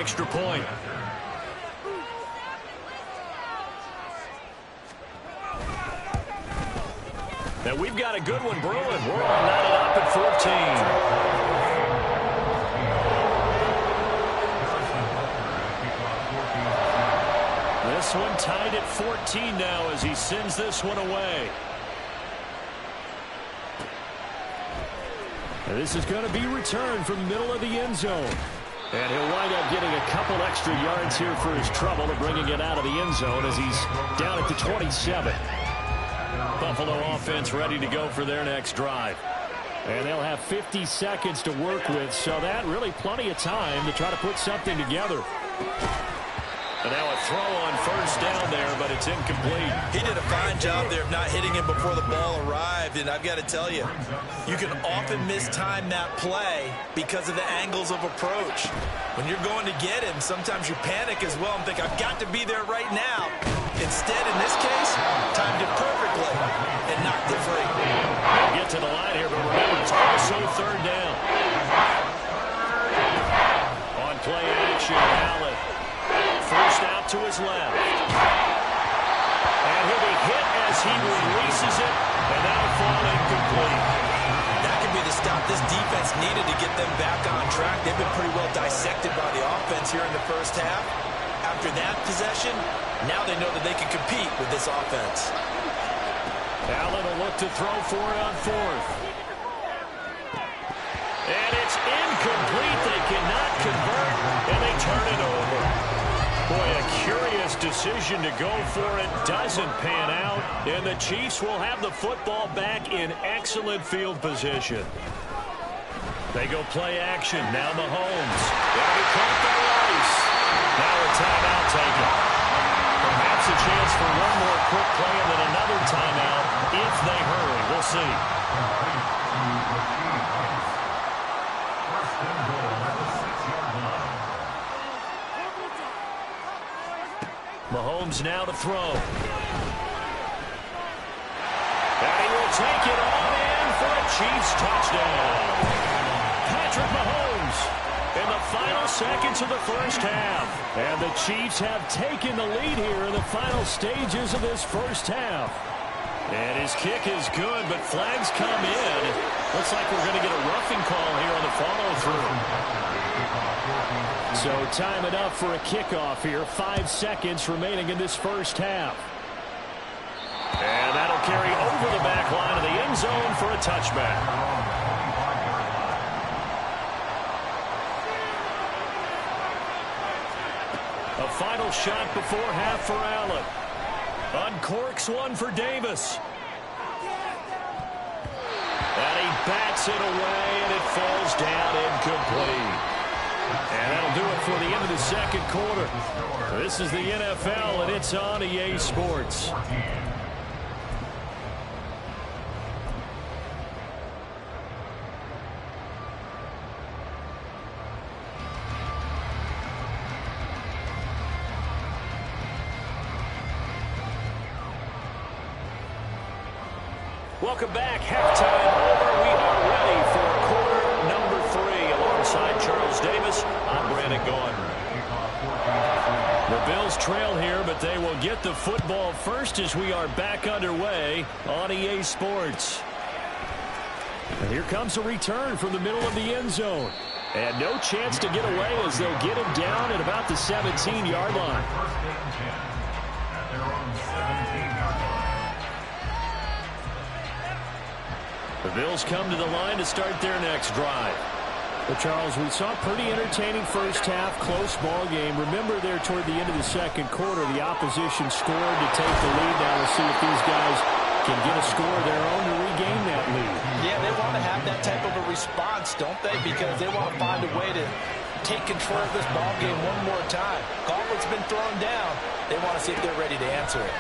extra point. And we've got a good one brewing. We're all knotted up at 14. This one tied at 14 now as he sends this one away. And this is going to be returned from the middle of the end zone. And he'll wind up getting a couple extra yards here for his trouble of bringing it out of the end zone as he's down at the 27. Buffalo offense ready to go for their next drive. And they'll have 50 seconds to work with, so that really plenty of time to try to put something together. And now a throw on first down there, but it's incomplete. He did a fine job there of not hitting him before the ball arrived, and I've got to tell you, you can often mistime that play because of the angles of approach. When you're going to get him, sometimes you panic as well and think, I've got to be there right now. Instead, in this case, timed it perfectly and knocked it free. They'll get to the line here, but remember, it's also third down. On play action, Allen. First out to his left. And he'll be hit as he releases it, and that'll fall incomplete. That could be the stop this defense needed to get them back on track. They've been pretty well dissected by the offense here in the first half. After that possession, now they know that they can compete with this offense. Allen will look to throw for it on fourth. And it's incomplete. They cannot convert, and they turn it over. Boy, a curious decision to go for it. Doesn't pan out. And the Chiefs will have the football back in excellent field position. They go play action. Now Mahomes. It'll be caught by Rice. Now a timeout taken. Perhaps a chance for one more quick play and then another timeout if they hurry. We'll see. Mahomes now to throw. And he will take it on in for a Chiefs touchdown. Patrick Mahomes in the final seconds of the first half. And the Chiefs have taken the lead here in the final stages of this first half. And his kick is good, but flags come in. Looks like we're going to get a roughing call here on the follow-through. So time it up for a kickoff here. 5 seconds remaining in this first half. And that'll carry over the back line of the end zone for a touchback. A final shot before half for Allen. Uncorks one for Davis. And he bats it away, and it falls down incomplete. And that'll do it for the end of the second quarter. This is the NFL, and it's on EA Sports. Welcome back. Halftime over. We are ready for quarter number 3. Alongside Charles Davis, I'm Brandon Gaudin. The Bills trail here, but they will get the football first as we are back underway on EA Sports. And here comes a return from the middle of the end zone. And no chance to get away as they'll get him down at about the 17-yard line. The Bills come to the line to start their next drive. Well, Charles, we saw a pretty entertaining first half, close ball game. Remember there toward the end of the second quarter, the opposition scored to take the lead. Now we'll see if these guys can get a score of their own to regain that lead. Yeah, they want to have that type of a response, don't they? Because they want to find a way to take control of this ball game one more time. Gauntlet's been thrown down. They want to see if they're ready to answer it.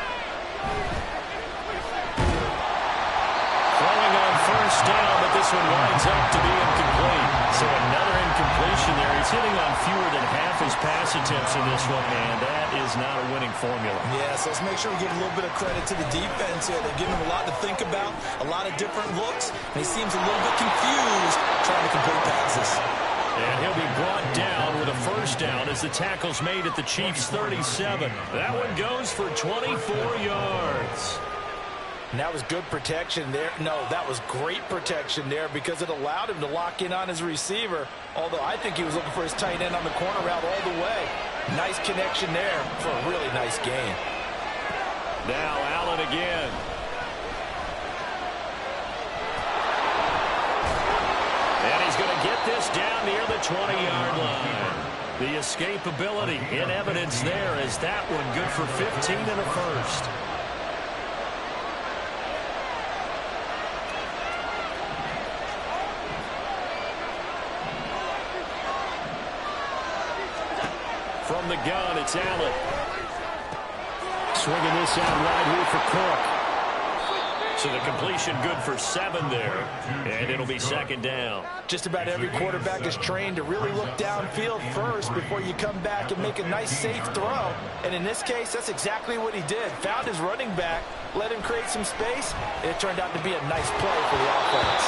Throwing on first down, but this one winds up to be incomplete. So another incompletion there. He's hitting on fewer than half his pass attempts in this one, and that is not a winning formula. Yeah, so let's make sure we give a little bit of credit to the defense here. They're giving him a lot to think about, a lot of different looks, and he seems a little bit confused trying to complete passes. And he'll be brought down with a first down as the tackle's made at the Chiefs' 37. That one goes for 24 yards. And that was good protection there. No, that was great protection there because it allowed him to lock in on his receiver, although I think he was looking for his tight end on the corner route all the way. Nice connection there for a really nice gain. Now Allen again. And he's going to get this down near the 20-yard line. The escapability in evidence there as that one good for 15 and a first. From the gun, it's Allen. Swinging this out wide here for Cook. So the completion good for 7 there, and it'll be second down. Just about every quarterback is trained to really look downfield first before you come back and make a nice, safe throw. And in this case, that's exactly what he did. Found his running back, let him create some space, and it turned out to be a nice play for the offense.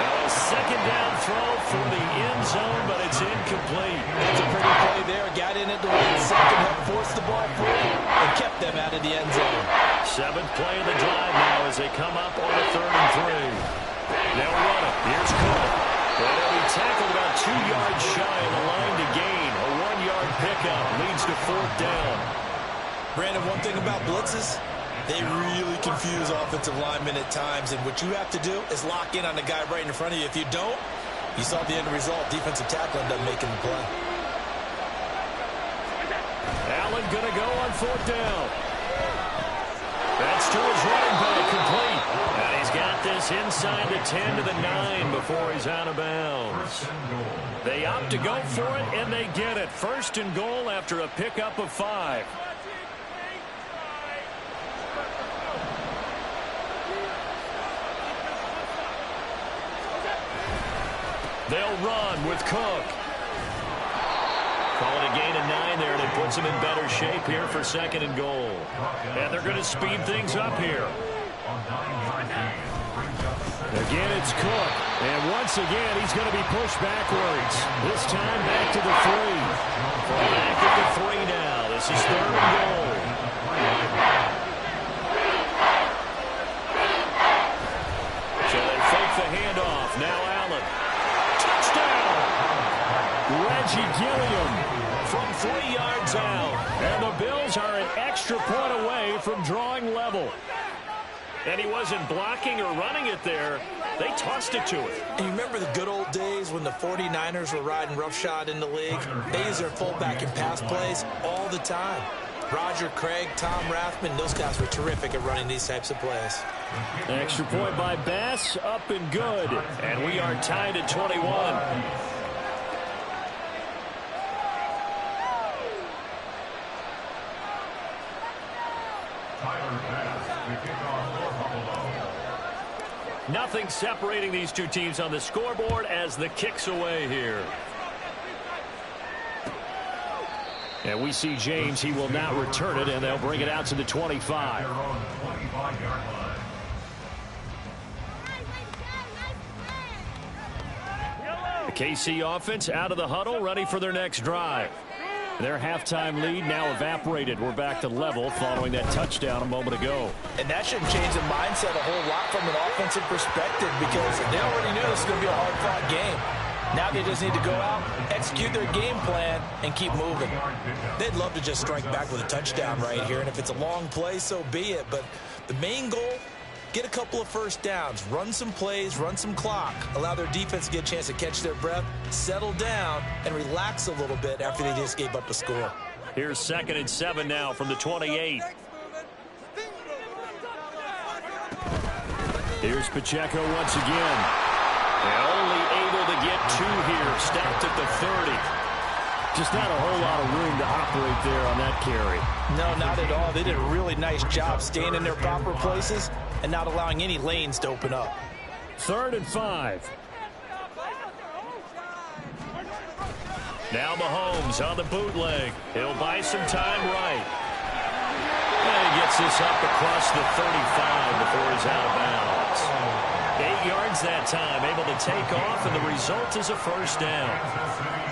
A second down throw for the end zone, but it's incomplete. That's a pretty play there. Got in at the right second, helped force the ball free, and kept them out of the end zone. 7th play of the drive now as they come up on a 3rd and 3. They'll run it. Here's Cook. And he'll be tackled about 2 yards shy of the line to gain. A 1-yard pickup leads to 4th down. Brandon, one thing about blitzes, they really confuse offensive linemen at times, and what you have to do is lock in on the guy right in front of you. If you don't, you saw the end result. Defensive tackle ended up making the play. Allen going to go on 4th down. That's to his running back, complete. And he's got this inside the 10 to the 9 before he's out of bounds. They opt to go for it, and they get it. 1st and goal after a pickup of 5. They'll run with Cook. Call it a gain of 9 there, and it puts them in better shape here for 2nd and goal. And they're going to speed things up here. Again, it's Cook. And once again, he's going to be pushed backwards. This time back to the 3. Back at the 3 now. This is 3rd and goal. So they fake the handoff. Now Allen. Touchdown! Reggie Gilliam from 3 yards out. And the Bills are an extra point away from drawing level. And he wasn't blocking or running it there. They tossed it to him. And you remember the good old days when the 49ers were riding roughshod in the league? They use their fullback in pass plays all the time. Roger Craig, Tom Rathman, those guys were terrific at running these types of plays. Extra point by Bass, up and good. And we are tied at 21. Nothing separating these two teams on the scoreboard as the kick's away here. And we see James. He will not return it, and they'll bring it out to the 25. The KC offense out of the huddle, ready for their next drive. Their halftime lead now evaporated. We're back to level following that touchdown a moment ago. And that shouldn't change the mindset a whole lot from an offensive perspective because they already knew this was going to be a hard-fought game. Now they just need to go out, execute their game plan, and keep moving. They'd love to just strike back with a touchdown right here, and if it's a long play, so be it. But the main goal, get a couple of first downs, run some plays, run some clock, allow their defense to get a chance to catch their breath, settle down, and relax a little bit after they just gave up a score. Here's 2nd and 7 now from the 28. Here's Pacheco once again. And only able to get 2 here, stopped at the 30. Just not a whole lot of room to operate there on that carry. No, not at all. They did a really nice job staying in their proper places and not allowing any lanes to open up. 3rd and 5. Now Mahomes on the bootleg. He'll buy some time right. And he gets this up across the 35 before he's out of bounds. 8 yards that time, able to take off, and the result is a first down.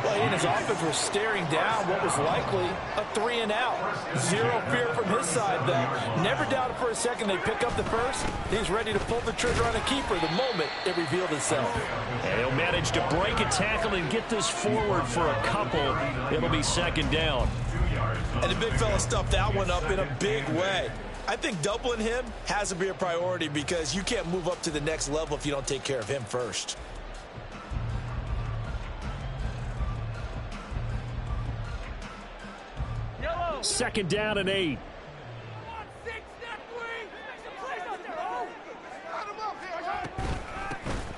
Well, he and his offense were staring down what was likely a 3-and-out. Zero fear from his side, though. Never doubted for a second they pick up the first. He's ready to pull the trigger on a keeper the moment it revealed itself. And he'll manage to break a tackle and get this forward for a couple. It'll be second down. And the big fella stuffed that one up in a big way. I think doubling him has to be a priority because you can't move up to the next level if you don't take care of him first. Second down and 8.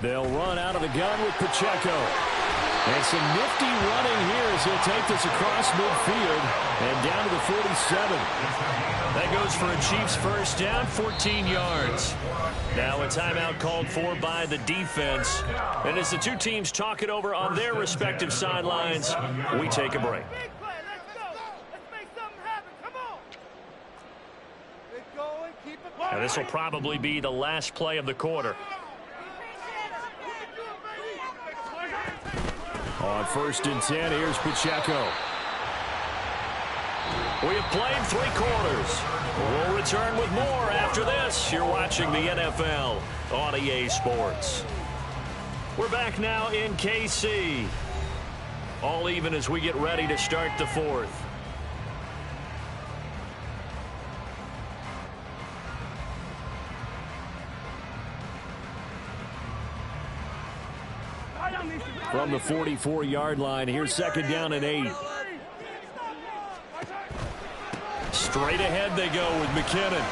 They'll run out of the gun with Pacheco. And some nifty running here as he'll take this across midfield and down to the 47. That goes for a Chiefs first down, 14 yards. Now a timeout called for by the defense. And as the two teams talk it over on their respective sidelines, we take a break. And this will probably be the last play of the quarter. On 1st and 10, here's Pacheco. We have played 3 quarters. We'll return with more after this. You're watching the NFL on EA Sports. We're back now in KC. All even as we get ready to start the 4th. From the 44-yard line, here's second down and 8. Straight ahead they go with McKinnon.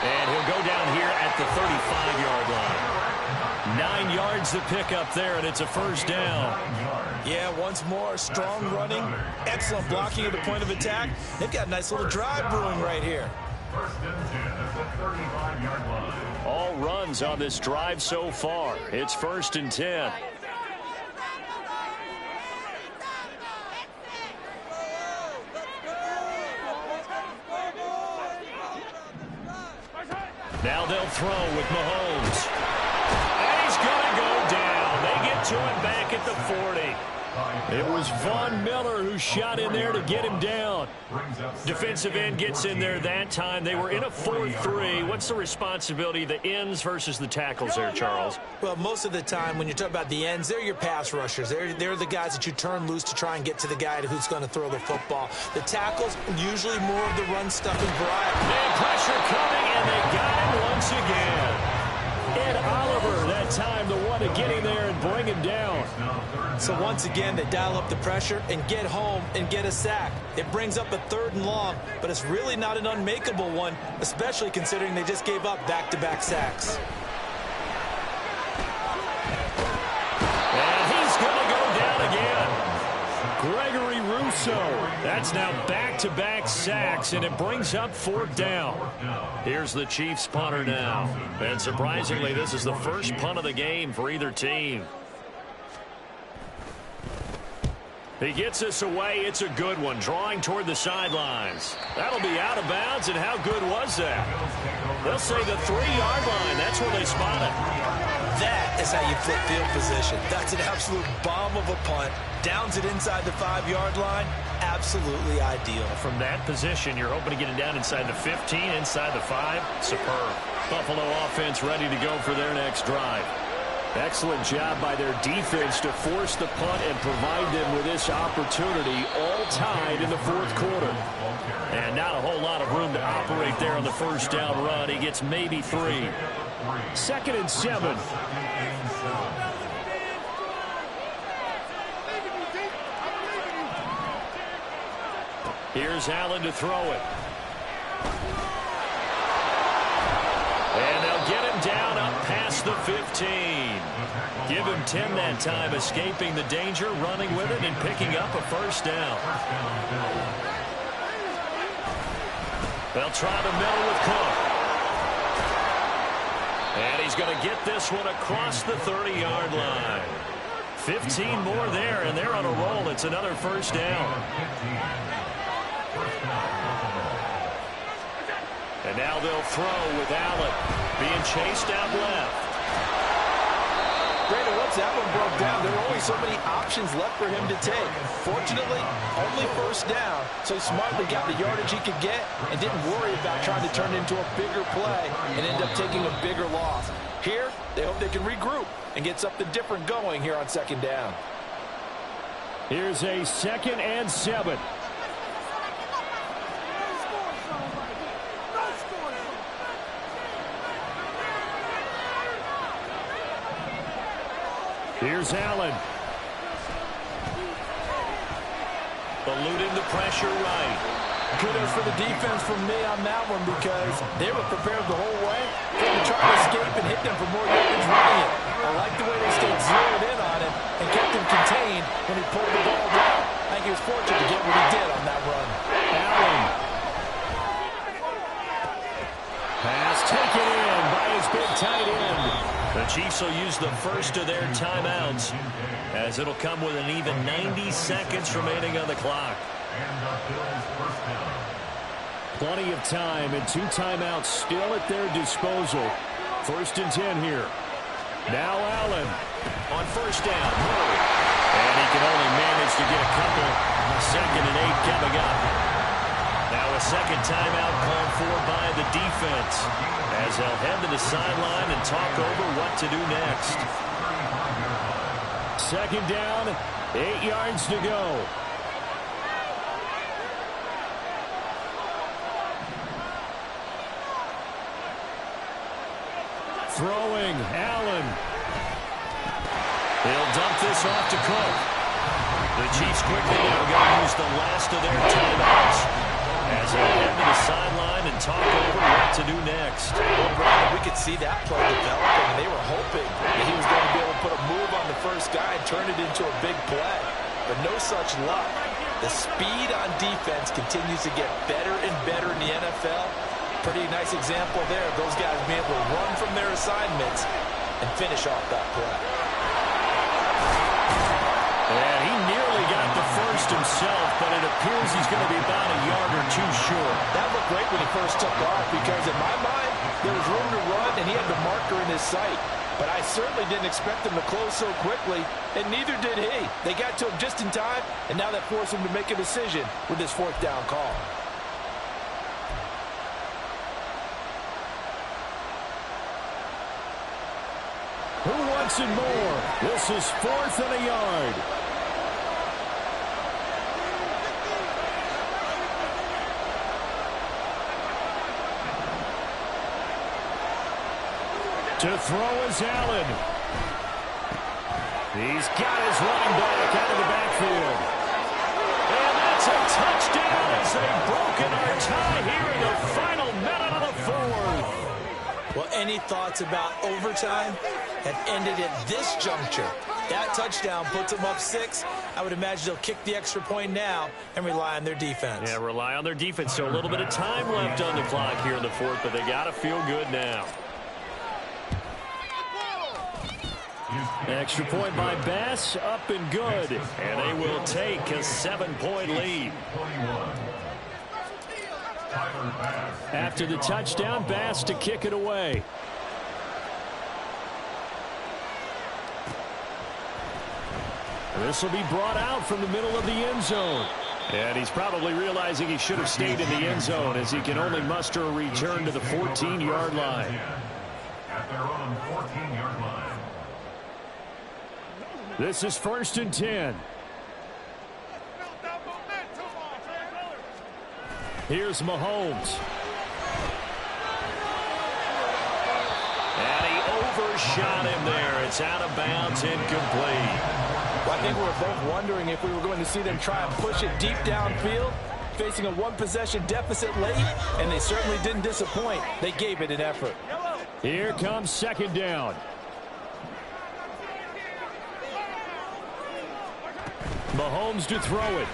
And he'll go down here at the 35-yard line. 9 yards to pick up there, and it's a first down. Yeah, once more, strong running, excellent blocking at the point of attack. They've got a nice little drive brewing right here. All runs on this drive so far. It's 1st and 10. Now they'll throw with Mahomes. And he's going to go down. They get to him back at the 40. It was Von Miller who shot in there to get him down. Defensive end gets in there that time. They were in a 4-3. What's the responsibility of the ends versus the tackles there, Charles? Well, most of the time when you talk about the ends, they're your pass rushers. They're the guys that you turn loose to try and get to the guy who's going to throw the football. The tackles, usually more of the run-stuffing variety. And pressure coming, and they got him once again. Ed Oliver, that time, the one to get him there and bring him down. So once again, they dial up the pressure and get home and get a sack. It brings up a 3rd and long, but it's really not an unmakeable one, especially considering they just gave up back-to-back sacks. And he's going to go down again. Gregory Rousseau. That's now back-to-back sacks, and it brings up 4th down. Here's the Chiefs punter now. And surprisingly, this is the first punt of the game for either team. He gets this away. It's a good one, drawing toward the sidelines. That'll be out of bounds, and how good was that? They'll say the 3-yard line. That's where they spot it. That is how you flip field position. That's an absolute bomb of a punt. Downs it inside the 5-yard line. Absolutely ideal. From that position, you're hoping to get it down inside the 15, inside the 5. Superb. Buffalo offense ready to go for their next drive. Excellent job by their defense to force the punt and provide them with this opportunity, all tied in the 4th quarter. And not a whole lot of room to operate there on the first down run. He gets maybe 3. 2nd and 7. Here's Allen to throw it. And they'll get him down up past the 15. Give him 10 that time, escaping the danger, running with it, and picking up a first down. They'll try the middle with Cook. And he's going to get this one across the 30-yard line. 15 more there, and they're on a roll. It's another first down. And now they'll throw with Allen being chased out left. Brandon, once that one broke down, there were only so many options left for him to take. Fortunately, only first down, so he smartly got the yardage he could get and didn't worry about trying to turn it into a bigger play and end up taking a bigger loss. Here, they hope they can regroup and get something different going here on second down. Here's a 2nd and 7. Here's Allen. Eluding the pressure right. Kudos for the defense from me on that one because they were prepared the whole way for him to try to escape and hit them for more yardage running it. I like the way they stayed zeroed in on him and kept him contained when he pulled the ball down. I think he was fortunate to get what he did on that run. Allen. Pass taken in by his big tight end. The Chiefs will use the first of their timeouts as it'll come with an even 90 seconds remaining on the clock. Plenty of time and 2 timeouts still at their disposal. 1st and 10 here. Now Allen on first down. And he can only manage to get a couple. 2nd and 8 coming up. Now a second timeout called for by the defense as they'll head to the sideline and talk over what to do next. 2nd down, 8 yards to go. Throwing, Allen. He'll dump this off to Cook. The Chiefs quickly now going to use the last of their timeouts as they head to the sideline and talk over what to do next. Well, Brandon, we could see that play developing, and they were hoping that he was going to be able to put a move on the first guy and turn it into a big play. But no such luck. The speed on defense continues to get better and better in the NFL. Pretty nice example there of those guys being able to run from their assignments and finish off that play. And he nearly got the first himself, but it appears he's going to be about a yard or 2 short. That looked great when he first took off because in my mind, there was room to run and he had the marker in his sight. But I certainly didn't expect him to close so quickly, and neither did he. They got to him just in time, and now that forced him to make a decision with this 4th down call. Who wants it more? This is 4th and a yard. To throw is Allen. He's got his running back out of the backfield. And that's a touchdown as they've broken our tie here in the final minute of the 4th. Well, any thoughts about overtime have ended at this juncture. That touchdown puts them up 6. I would imagine they'll kick the extra point now and rely on their defense. Yeah, rely on their defense. So a little bit of time left on the clock here in the 4th, but they got to feel good now. Extra point by Bass, up and good. And they will take a 7-point lead. After the touchdown, Bass to kick it away. This will be brought out from the middle of the end zone. And he's probably realizing he should have stayed in the end zone as he can only muster a return to the 14-yard line. At their own 14-yard line. This is 1st and 10. Here's Mahomes. And he overshot him there. It's out of bounds, incomplete. Well, I think we were both wondering if we were going to see them try and push it deep downfield, facing a 1-possession deficit late, and they certainly didn't disappoint. They gave it an effort. Here comes 2nd down. Mahomes to throw it.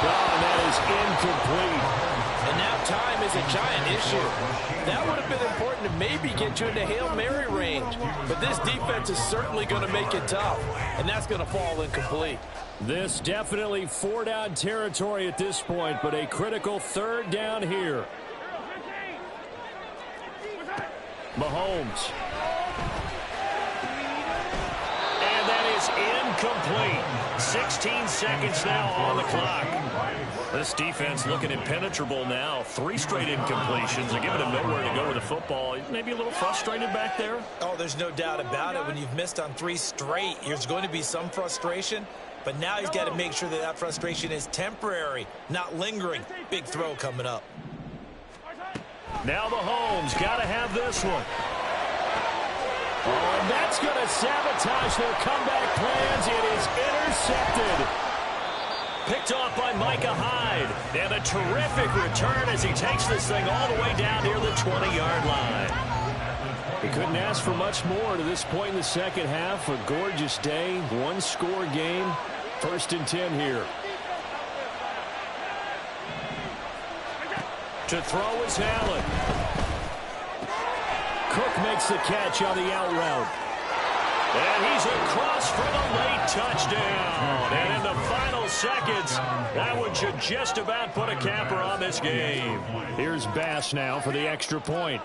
Oh, that is incomplete. And now time is a giant issue. That would have been important to maybe get you into Hail Mary range. But this defense is certainly going to make it tough. And that's going to fall incomplete. This definitely 4-down territory at this point, but a critical 3rd down here. Mahomes. is incomplete. 16 seconds now on the clock. This defense looking impenetrable now. 3 straight incompletions. They're giving him nowhere to go with the football. Maybe a little frustrated back there. Oh, there's no doubt about it. When you've missed on 3 straight, there's going to be some frustration. But now he's got to make sure that that frustration is temporary, not lingering. Big throw coming up. Now the Mahomes got to have this one. Oh, and that's going to sabotage their comeback plans. It is intercepted. Picked off by Micah Hyde. And a terrific return as he takes this thing all the way down near the 20-yard line. He couldn't ask for much more to this point in the second half. A gorgeous day, one-score game. 1st and 10 here. To throw is Allen. Cook makes the catch on the out route. And he's across for the late touchdown. And in the final seconds, that one should just about put a capper on this game. Here's Bass now for the extra point.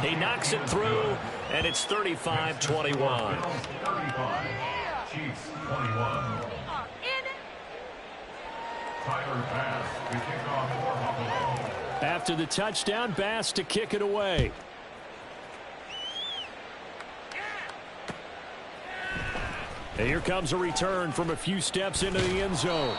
He knocks it through, and it's 35-21. 35, Chiefs 21. Tyler Bass to kick off for Buffalo. After the touchdown, Bass to kick it away. And here comes a return from a few steps into the end zone.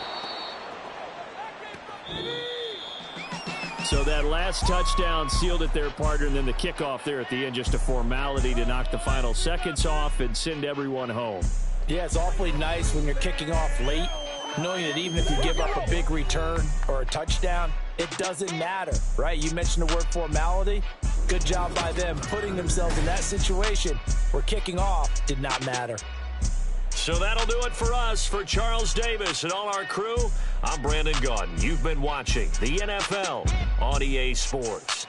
So that last touchdown sealed it there, partner, and then the kickoff there at the end, just a formality to knock the final seconds off and send everyone home. Yeah, it's awfully nice when you're kicking off late, knowing that even if you give up a big return or a touchdown, it doesn't matter, right? You mentioned the word formality. Good job by them putting themselves in that situation where kicking off did not matter. So that'll do it for us. For Charles Davis and all our crew, I'm Brandon Gaudin. You've been watching the NFL on EA Sports.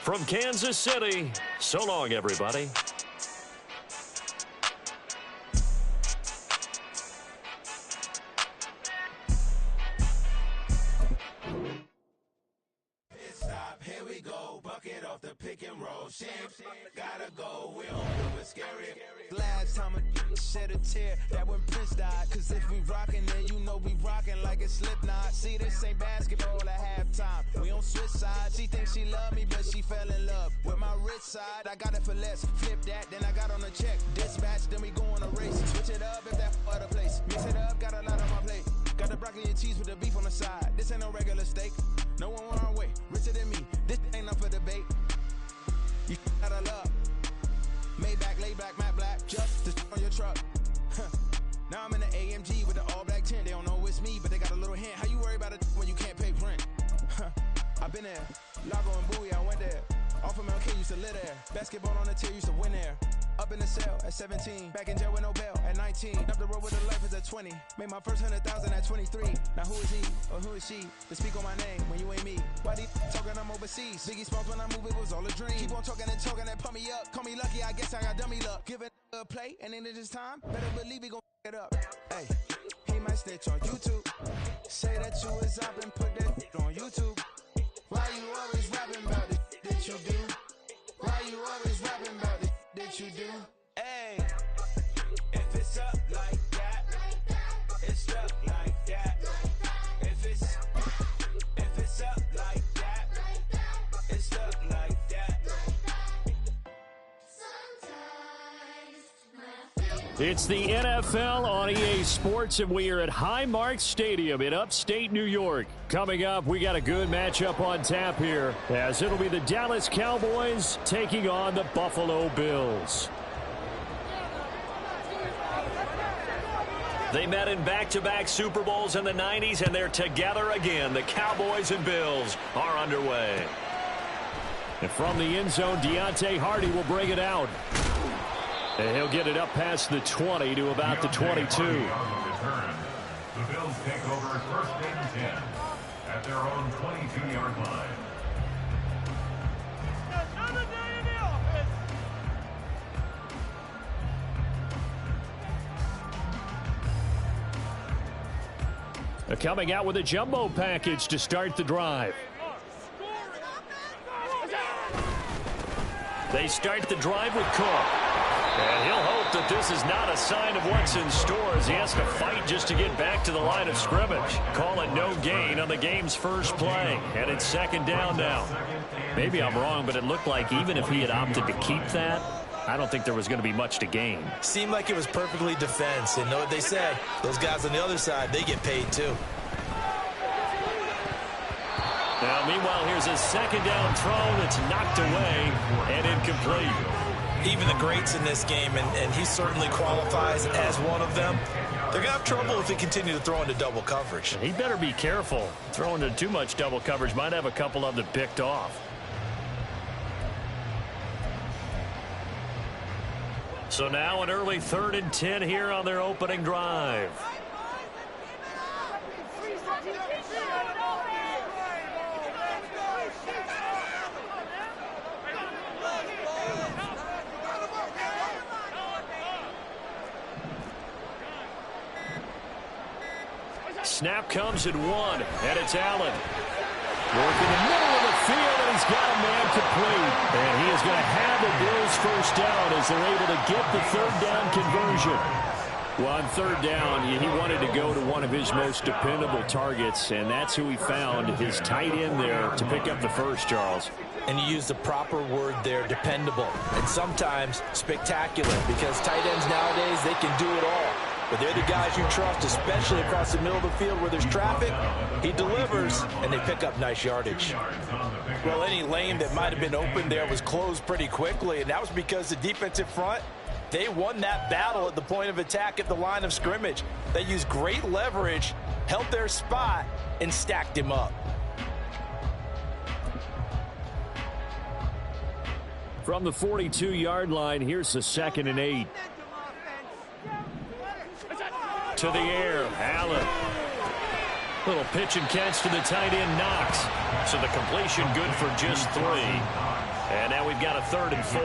From Kansas City, so long, everybody. Here we go, bucket off the pick and roll. Champs, gotta go, we don't do it scary. Last time a shed a tear, that when Prince died. Cause if we rockin', then you know we rockin' like a Slipknot. See, this ain't basketball at halftime. We on switch sides. She thinks she love me, but she fell in love with my rich side. I got it for less. Flip that, then I got on a check. Dispatch, then we go on a race. Switch it up if that other place. Mix it up, got a lot on my plate. Got the broccoli and cheese with the beef on the side. This ain't no regular steak. No one on our way. Richer than me. This ain't up for debate. You gotta love. Maybach, laid back, matte black. Just on your truck. Now I'm in the AMG with the all black tint. They don't know it's me, but they got a little hint. How you worry about it when you can't pay rent? I've been there. Lago and Bowie, I went there. Off of Mount K, used to live there. Basketball on the tier, used to win there. Up in the cell at 17. Back in jail with no bail at 19. Up the road with a life is at 20. Made my first 100,000 at 23. Now who is he or who is she to speak on my name when you ain't me? Why they talking I'm overseas? Biggie Smalls when I move, it was all a dream. Keep on talking and pump me up. Call me lucky, I guess I got dummy luck. Give it a play and then this time, better believe he gon' it up. Hey, he might snitch on YouTube. Say that you was up and put that on YouTube. Why you always rapping about it that you do? Why you always rapping about it that you do? Hey, if it's up like that, it's up like that. If it's up like that, it's up like that. It's the NFL on EA Sports, and we are at Highmark Stadium in upstate New York. Coming up, we got a good matchup on tap here, as it'll be the Dallas Cowboys taking on the Buffalo Bills. They met in back-to-back Super Bowls in the 90s, and they're together again. The Cowboys and Bills are underway. And from the end zone, Deontay Hardy will bring it out. And he'll get it up past the 20 to about the 22. The Bills take over 1st and 10 at their own 22-yard line. They're coming out with a jumbo package to start the drive. They start the drive with Cook. And he'll hope that this is not a sign of what's in store as he has to fight just to get back to the line of scrimmage. Call it no gain on the game's first play. And it's second down now. Maybe I'm wrong, but it looked like even if he had opted to keep that, I don't think there was going to be much to gain. Seemed like it was perfectly defense. And know what they say? Those guys on the other side, they get paid too. Now, meanwhile, here's a second down throw that's knocked away and incomplete. Even the greats in this game, and he certainly qualifies as one of them, they're going to have trouble if they continue to throw into double coverage. He better be careful. Throwing into too much double coverage might have a couple of them picked off. So now an early 3rd and 10 here on their opening drive. Snap comes at 1, and it's Allen. Working the middle of the field, and he's got a man complete. And he is going to have the Bills first down as they're able to get the 3rd down conversion. Well, on 3rd down, he wanted to go to one of his most dependable targets, and that's who he found, his tight end there, to pick up the first, Charles. And you use the proper word there, dependable, and sometimes spectacular, because tight ends nowadays, they can do it all. But they're the guys you trust, especially across the middle of the field where there's traffic. He delivers, and they pick up nice yardage. Well, any lane that might have been open there was closed pretty quickly, and that was because the defensive front, they won that battle at the point of attack at the line of scrimmage. They used great leverage, held their spot, and stacked him up. From the 42-yard line, here's the 2nd and 8. To the air, Allen. Little pitch and catch to the tight end, Knox. So the completion good for just 3. And now we've got a 3rd and 4.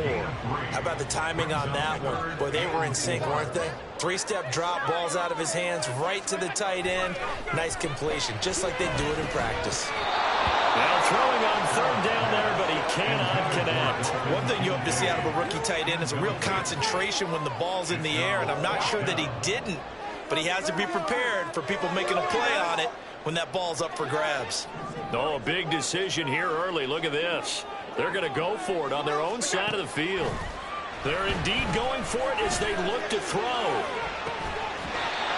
How about the timing on that one? Boy, they were in sync, weren't they? 3-step drop, balls out of his hands, right to the tight end. Nice completion, just like they do it in practice. Now throwing on 3rd down there, but he cannot connect. One thing you hope to see out of a rookie tight end is a real concentration when the ball's in the air, and I'm not sure that he didn't. But he has to be prepared for people making a play on it when that ball's up for grabs. Oh, a big decision here early. Look at this. They're going to go for it on their own side of the field. They're indeed going for it as they look to throw.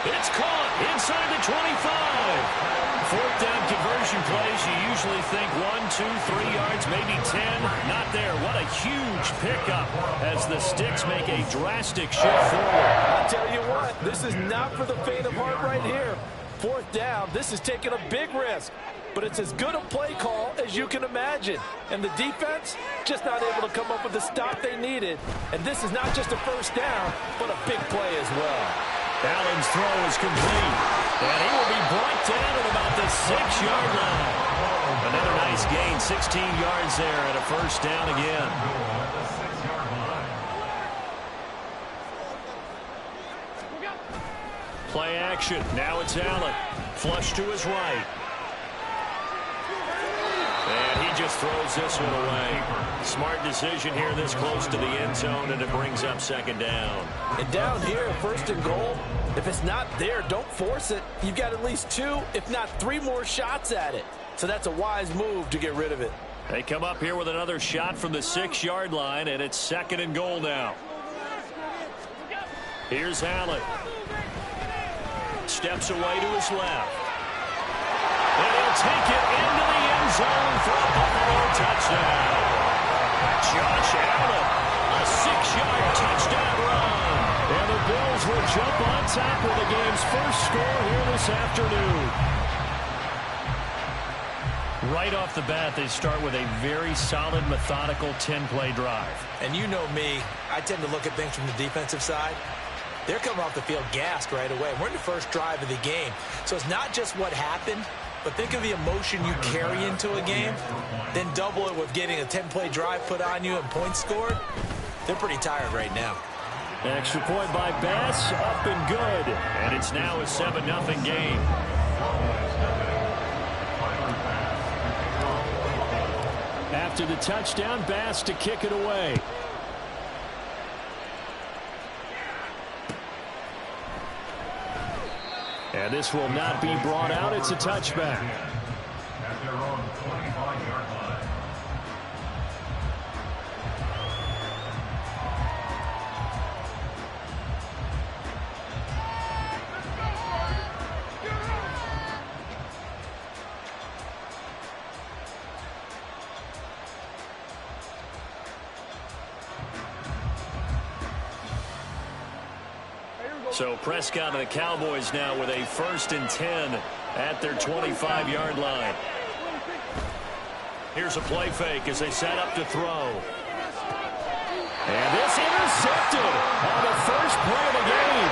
It's caught inside the 25. 4th down conversion plays. You usually think 1, 2, 3 yards, maybe 10. Not there. What a huge pickup as the Sticks make a drastic shift forward. I'll tell you what, this is not for the faint of heart right here. 4th down, this is taking a big risk. But it's as good a play call as you can imagine. And the defense just not able to come up with the stop they needed. And this is not just a first down, but a big play as well. Allen's throw is complete. And he will be brought down at about the 6-yard line. Another nice gain, 16 yards there, and a first down again. Play action. Now it's Allen. Flush to his right. And he just throws this one away. Smart decision here this close to the end zone, and it brings up 2nd down. And down here, 1st and goal, if it's not there, don't force it. You've got at least 2, if not 3 more shots at it. So that's a wise move to get rid of it. They come up here with another shot from the 6-yard line, and it's 2nd and goal now. Here's Allen. Steps away to his left. And he'll take it into the end zone for a Buffalo touchdown. Josh Allen, a 6-yard touchdown run. And the Bills will jump on top of the game's first score here this afternoon. Right off the bat, they start with a very solid, methodical 10-play drive. And you know me, I tend to look at things from the defensive side. They're coming off the field gassed right away. We're in the first drive of the game. So it's not just what happened, but think of the emotion you carry into a game, then double it with getting a 10-play drive put on you and points scored. They're pretty tired right now. Extra point by Bass, up and good. And it's now a 7-0 game. After the touchdown, Bass to kick it away. And this will not be brought out. It's a touchback. At their own 25-yard line. So Prescott and the Cowboys now with a 1st and 10 at their 25-yard line. Here's a play fake as they set up to throw. And this intercepted on the first play of the game.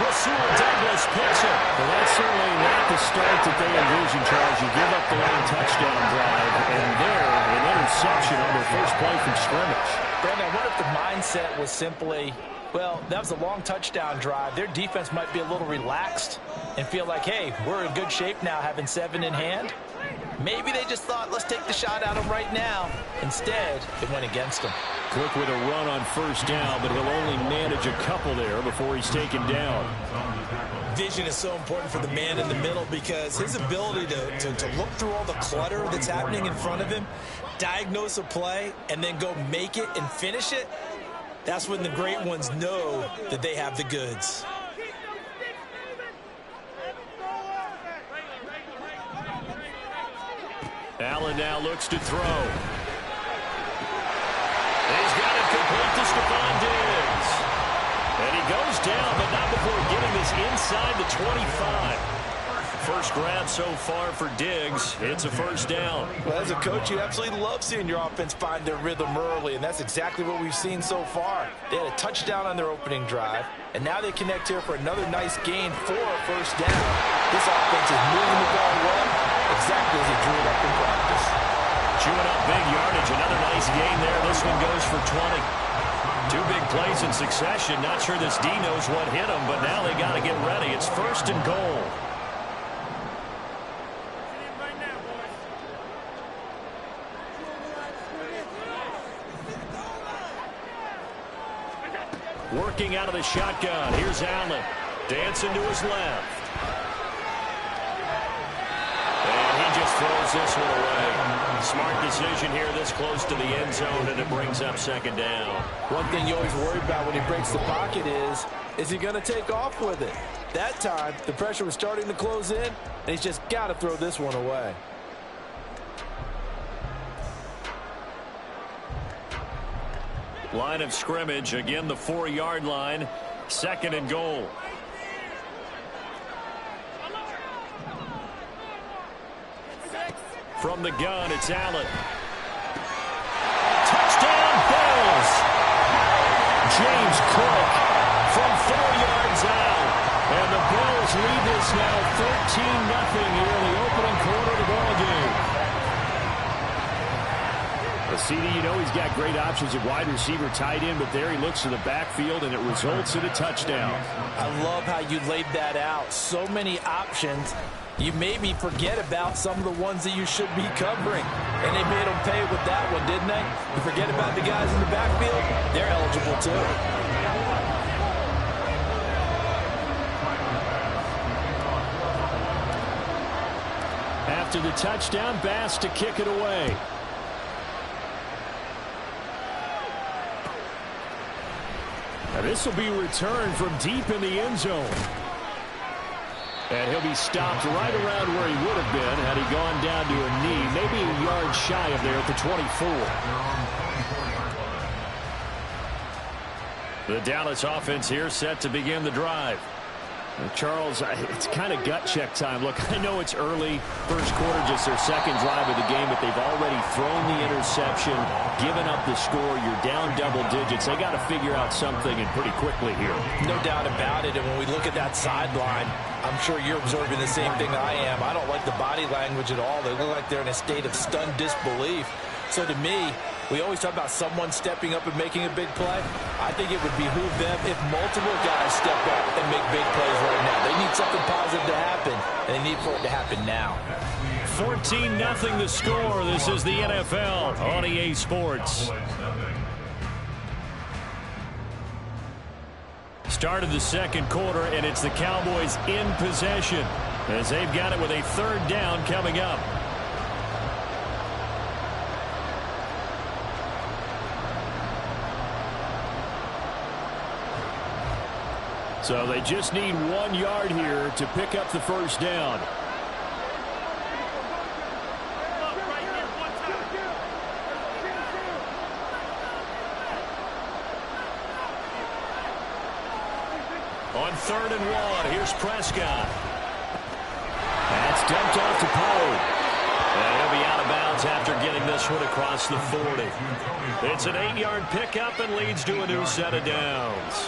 Rasul Douglas picks it. Well, that's certainly not the start that they envisioned, Charles. You give up the long touchdown drive, and there, an interception on their first play from scrimmage. Brandon, I wonder if the mindset was simply, well, that was a long touchdown drive. Their defense might be a little relaxed and feel like, hey, we're in good shape now having 7 in hand. Maybe they just thought, let's take the shot at them right now. Instead, it went against them. Cook with a run on 1st down, but he'll only manage a couple there before he's taken down. Vision is so important for the man in the middle because his ability to look through all the clutter that's happening in front of him, diagnose a play, and then go make it and finish it, that's when the great ones know that they have the goods. Allen now looks to throw. He's got it complete to Stephon Diggs. And he goes down, but not before getting this inside the 25. First grab so far for Diggs. It's a 1st down. Well, as a coach, you absolutely love seeing your offense find their rhythm early, and that's exactly what we've seen so far. They had a touchdown on their opening drive, and now they connect here for another nice gain for a 1st down. This offense is moving the ball well, exactly as they drew it up in practice. Chewing up big yardage. Another nice gain there. This one goes for 20. 2 big plays in succession. Not sure this D knows what hit him, but now they got to get ready. It's 1st and goal. Working out of the shotgun. Here's Allen. Dancing to his left. And he just throws this one away. Smart decision here this close to the end zone, and it brings up 2nd down. One thing you always worry about when he breaks the pocket is he going to take off with it? That time, the pressure was starting to close in, and he's just got to throw this one away. Line of scrimmage, again the 4-yard line, 2nd and goal. From the gun, it's Allen. Touchdown, Bills! James Cook from 4 yards out. And the Bills lead this now 13-0 here in the opening quarter of the ball game. CD, you know he's got great options at wide receiver, tight end, but there he looks to the backfield, and it results in a touchdown. I love how you laid that out. So many options. You maybe forget about some of the ones that you should be covering. And they made them pay with that one, didn't they? You forget about the guys in the backfield, they're eligible too. After the touchdown, Bass to kick it away. And this will be returned from deep in the end zone. And he'll be stopped right around where he would have been had he gone down to a knee, maybe a yard shy of there at the 24. The Dallas offense here set to begin the drive. Charles, it's kind of gut check time. Look, I know it's early, first quarter, just their 2nd drive of the game, but they've already thrown the interception, given up the score. You're down double digits. They got to figure out something, and pretty quickly here. No doubt about it. And when we look at that sideline, I'm sure you're observing the same thing I am. I don't like the body language at all. They look like they're in a state of stunned disbelief. So to me, we always talk about someone stepping up and making a big play. I think it would behoove them if multiple guys step up and make big plays right now. They need something positive to happen, and they need for it to happen now. 14-0 the score. This is the NFL on EA Sports. start of the second quarter, and it's the Cowboys in possession as they've got it with a third down coming up. So they just need 1 yard here to pick up the first down. On 3rd and 1, here's Prescott. That's dumped off to Poe. And he'll be out of bounds after getting this one across the 40. It's an 8-yard pickup and leads to a new set of downs.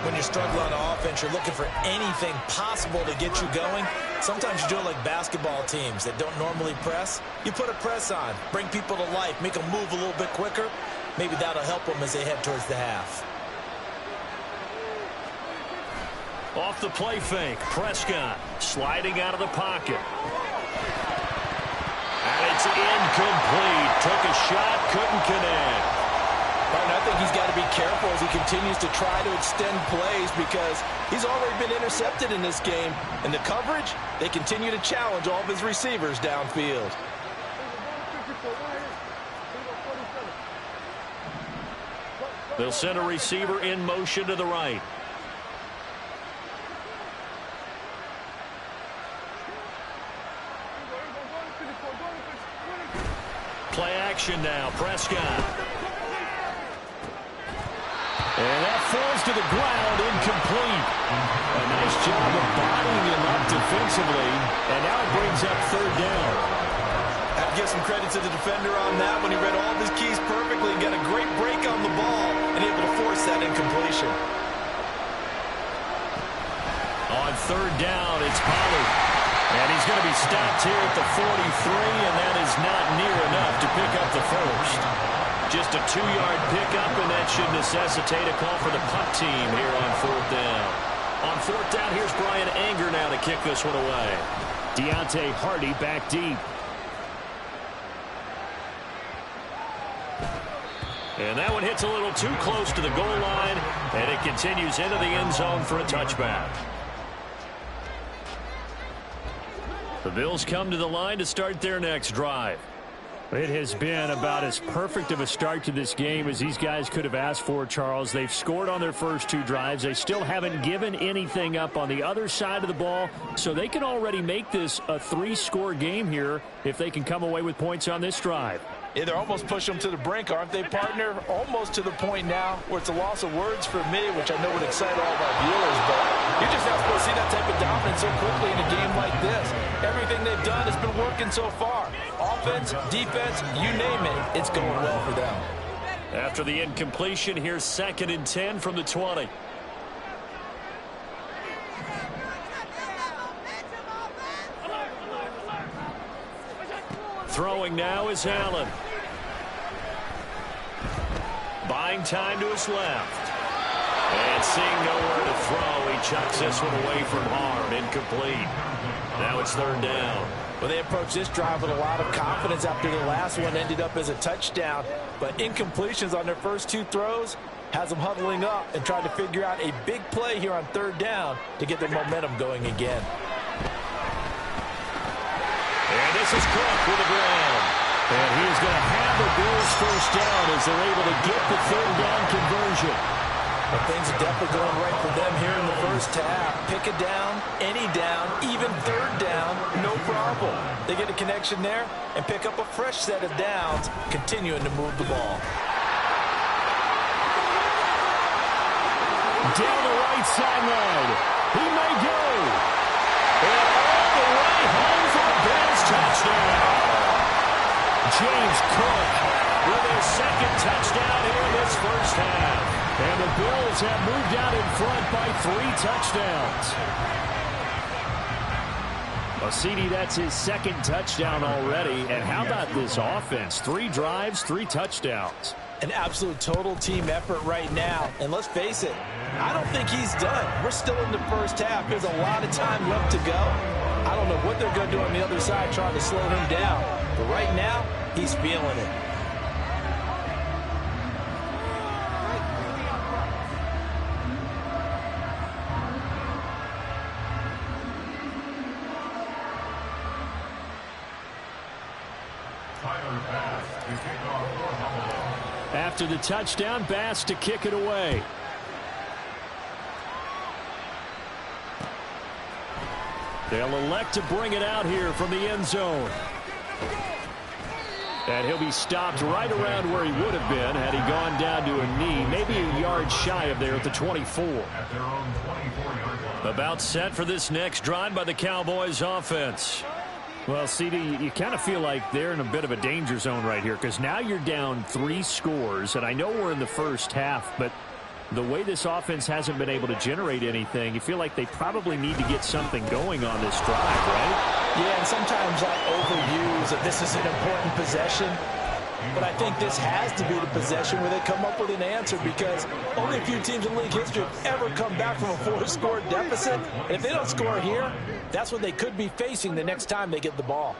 When you struggle on offense, you're looking for anything possible to get you going. Sometimes you do it like basketball teams that don't normally press. You put a press on, bring people to life, make them move a little bit quicker. Maybe that'll help them as they head towards the half. Off the play fake, Prescott sliding out of the pocket. And it's incomplete. Took a shot, couldn't connect. I think he's got to be careful as he continues to try to extend plays because he's already been intercepted in this game. And the coverage, they continue to challenge all of his receivers downfield. They'll send a receiver in motion to the right. Play action now, Prescott. And that falls to the ground, incomplete. A nice job of bodying him up defensively, and now it brings up 3rd down. I have to give some credit to the defender on that when he read all of his keys perfectly and got a great break on the ball and able to force that incompletion. On 3rd down, it's Pollard. And he's going to be stopped here at the 43, and that is not near enough to pick up the first. Just a 2-yard pickup, and that should necessitate a call for the punt team here on 4th down. On 4th down, here's Brian Anger now to kick this one away. Deontay Hardy back deep. And that one hits a little too close to the goal line, and it continues into the end zone for a touchback. The Bills come to the line to start their next drive. It has been about as perfect of a start to this game as these guys could have asked for, Charles. They've scored on their first 2 drives. They still haven't given anything up on the other side of the ball, so they can already make this a 3-score game here if they can come away with points on this drive. Yeah, they're almost pushing them to the brink, aren't they, partner? Almost to the point now where it's a loss of words for me, which I know would excite all of our viewers, but you're just not supposed to see that type of dominance so quickly in a game like this. Everything they've done has been working so far. Offense, defense, you name it, it's going well for them. After the incompletion, here's 2nd and 10 from the 20. Throwing now is Allen. Buying time to his left. And seeing nowhere to throw, he chucks this one away from harm. Incomplete. Now it's 3rd down. Well, they approached this drive with a lot of confidence after their last one ended up as a touchdown. But incompletions on their first 2 throws has them huddling up and trying to figure out a big play here on 3rd down to get their momentum going again. And this is Cook with the ground. And he's going to have the Bills first down as they're able to get the 3rd down conversion. But things are definitely going right for them here in the first half. Pick a down, any down, even 3rd down, no problem. They get a connection there and pick up a fresh set of downs, continuing to move the ball. Down the right sideline. He may go. And all the way home for a Bills touchdown. James Cook with his 2nd touchdown here in this first half. And the Bills have moved out in front by 3 touchdowns. Well, CD, that's his 2nd touchdown already. And how about this offense? 3 drives, 3 touchdowns. An absolute total team effort right now. And let's face it, I don't think he's done. We're still in the first half. There's a lot of time left to go. I don't know what they're going to do on the other side trying to slow him down. But right now, he's feeling it. After the touchdown, Bass to kick it away. They'll elect to bring it out here from the end zone. And he'll be stopped right around where he would have been had he gone down to a knee, maybe a yard shy of there at the 24. About set for this next drive by the Cowboys offense. Well, CD, you kind of feel like they're in a bit of a danger zone right here because now you're down 3 scores, and I know we're in the first half, but the way this offense hasn't been able to generate anything, you feel like they probably need to get something going on this drive, right? Yeah, and sometimes I overuse that this is an important possession. But I think this has to be the possession where they come up with an answer because only a few teams in league history have ever come back from a 4-score deficit. And if they don't score here, that's what they could be facing the next time they get the ball.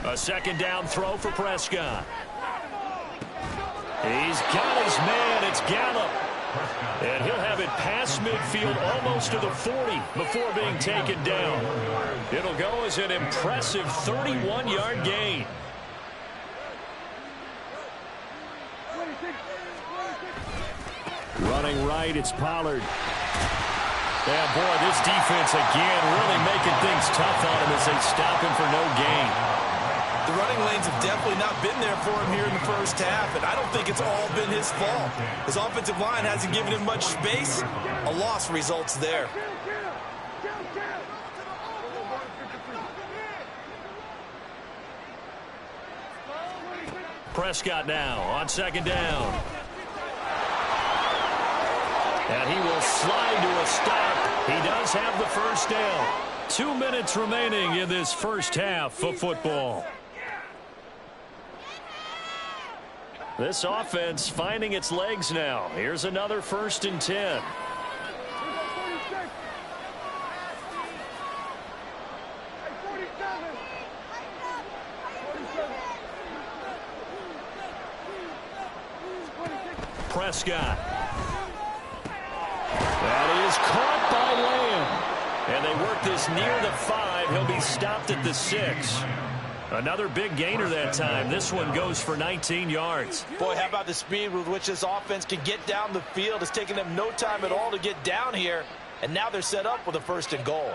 A second down throw for Prescott. He's got his man. It's Gallup. And he'll have it past midfield almost to the 40 before being taken down. It'll go as an impressive 31-yard gain. Running right, it's Pollard. Yeah, boy, this defense again really making things tough on him as they stop him for no gain. The running lanes have definitely not been there for him here in the first half, and I don't think it's all been his fault. His offensive line hasn't given him much space. A loss results there. Prescott now on second down. And he will slide to a stop. He does have the first down. 2 minutes remaining in this first half of football. This offense finding its legs now. Here's another 1st and 10. Prescott. That is caught by Lamb. And they work this near the 5. He'll be stopped at the 6. Another big gainer that time. This one goes for 19 yards. Boy, how about the speed with which this offense can get down the field? It's taken them no time at all to get down here. And now they're set up with a 1st and goal.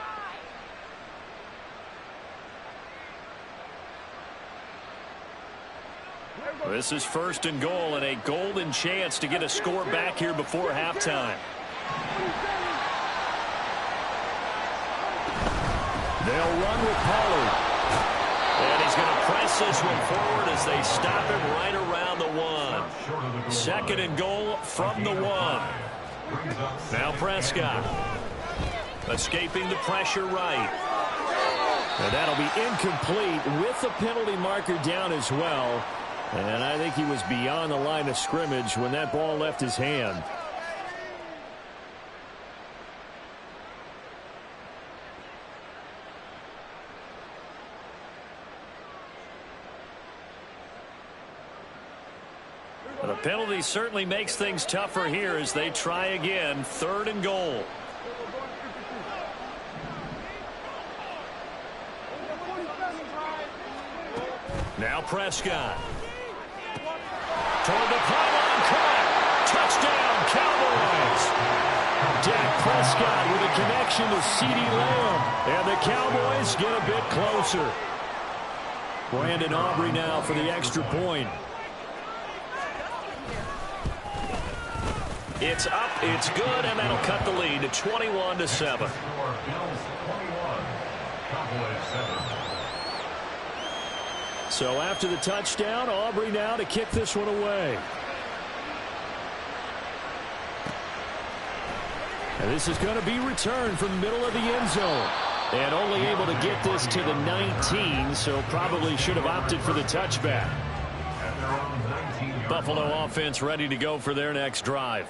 This is 1st and goal and a golden chance to get a score back here before halftime. They'll run with Pollard. And he's going to press this one forward as they stop him right around the 1. 2nd and goal from the 1. Now Prescott. Escaping the pressure right. And that'll be incomplete with the penalty marker down as well. And I think he was beyond the line of scrimmage when that ball left his hand. The penalty certainly makes things tougher here as they try again. 3rd and goal. Now Prescott. Toward the pylon, caught. Touchdown, Cowboys. Dak Prescott with a connection to CeeDee Lamb. And the Cowboys get a bit closer. Brandon Aubrey now for the extra point. It's up, it's good, and that'll cut the lead to 21-7. So after the touchdown, Aubrey now to kick this one away. And this is going to be returned from the middle of the end zone. And only able to get this to the 19, so probably should have opted for the touchback. Buffalo offense ready to go for their next drive.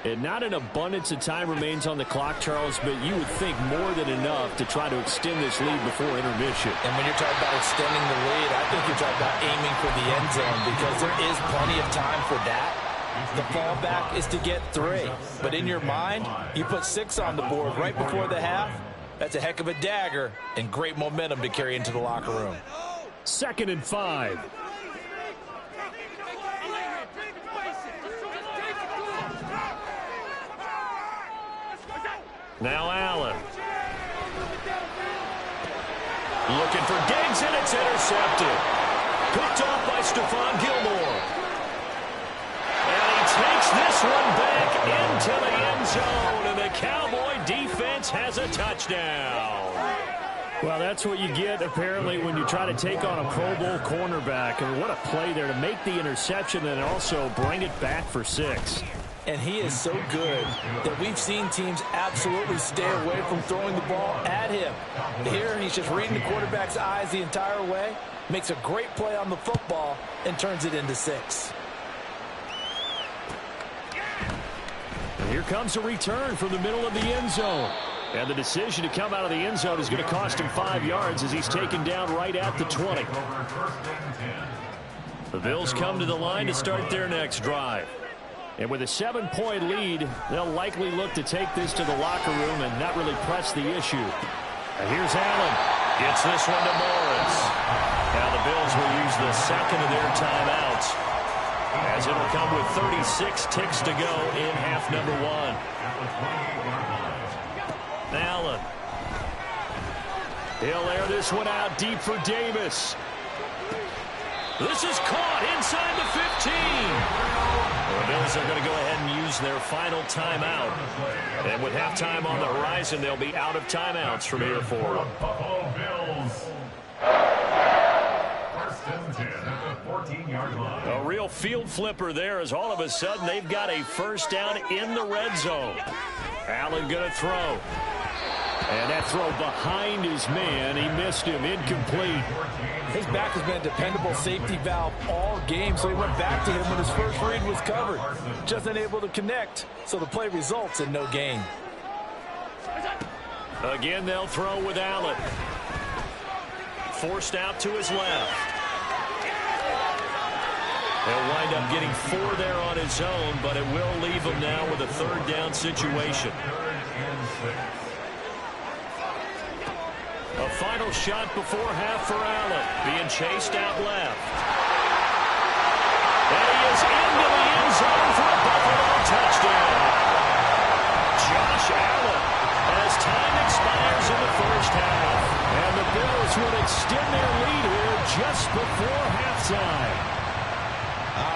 And not an abundance of time remains on the clock, Charles, but you would think more than enough to try to extend this lead before intermission. And when you're talking about extending the lead, I think you're talking about aiming for the end zone because there is plenty of time for that. The fallback is to get 3. But in your mind, you put 6 on the board right before the half. That's a heck of a dagger and great momentum to carry into the locker room. 2nd and 5. Now Allen. Looking for Diggs, and it's intercepted. Picked off by Stephon Gilmore. And he takes this one back into the end zone, and the Cowboy defense has a touchdown. Well, that's what you get, apparently, when you try to take on a Pro Bowl cornerback. I mean, what a play there to make the interception and also bring it back for 6. And he is so good that we've seen teams absolutely stay away from throwing the ball at him. Here, he's just reading the quarterback's eyes the entire way, makes a great play on the football, and turns it into 6. And here comes a return from the middle of the end zone. And the decision to come out of the end zone is going to cost him 5 yards as he's taken down right at the 20. The Bills come to the line to start their next drive. And with a 7-point lead, they'll likely look to take this to the locker room and not really press the issue. And here's Allen. Gets this one to Morris. Now the Bills will use the second of their timeouts, as it'll come with 36 ticks to go in half number 1. Allen. He'll air this one out deep for Davis. This is caught inside the 15. The Bills are going to go ahead and use their final timeout. And with halftime on the horizon, they'll be out of timeouts from here forward. Buffalo Bills. 1st and 10 at the 14-yard line. A real field flipper there, as all of a sudden they've got a first down in the red zone. Allen going to throw. And that throw behind his man. He missed him. Incomplete. His back has been a dependable safety valve all game, so he went back to him when his first read was covered. Just unable to connect, so the play results in no gain. Again, they'll throw with Allen. Forced out to his left. He'll wind up getting 4 there on his own, but it will leave him now with a 3rd down situation. A final shot before half for Allen. Being chased out left. And he is into the end zone for a Buffalo touchdown. Josh Allen, as time expires in the first half. And the Bills will extend their lead here just before halftime.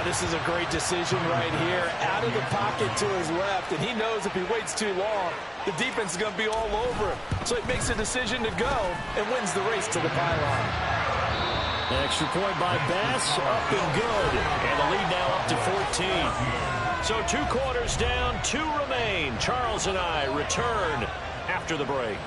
This is a great decision right here. Out of the pocket to his left, and he knows if he waits too long, the defense is going to be all over him. So he makes a decision to go and wins the race to the pylon. Extra point by Bass, up and good. And the lead now up to 14. So 2 quarters down, 2 remain. Charles and I return after the break.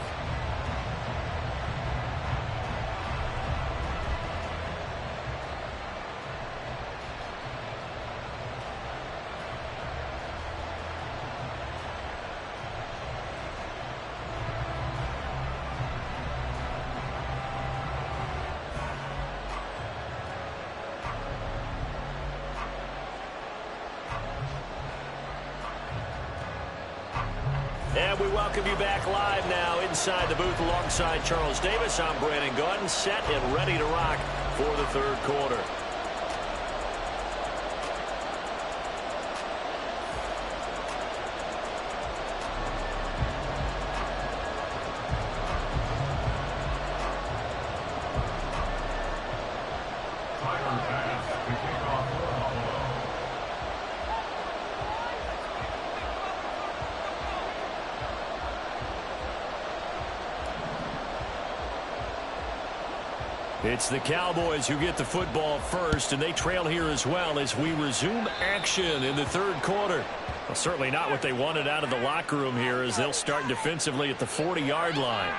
And we welcome you back live now inside the booth alongside Charles Davis. I'm Brandon Gaudin, set and ready to rock for the 3rd quarter. It's the Cowboys who get the football first, and they trail here as well as we resume action in the 3rd quarter. Well, certainly not what they wanted out of the locker room here, as they'll start defensively at the 40-yard line.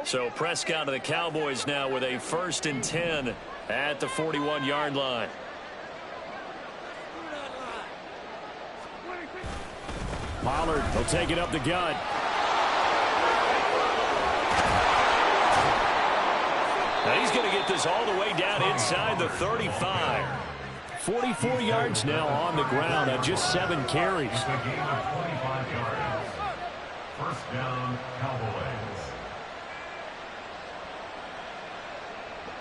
So Prescott of the Cowboys now with a 1st and 10 at the 41-yard line. Pollard will take it up the gut. Now he's going to get this all the way down inside the 35. 44 yards now on the ground on just 7 carries. It's a gain of 25 yards. First down, Cowboys.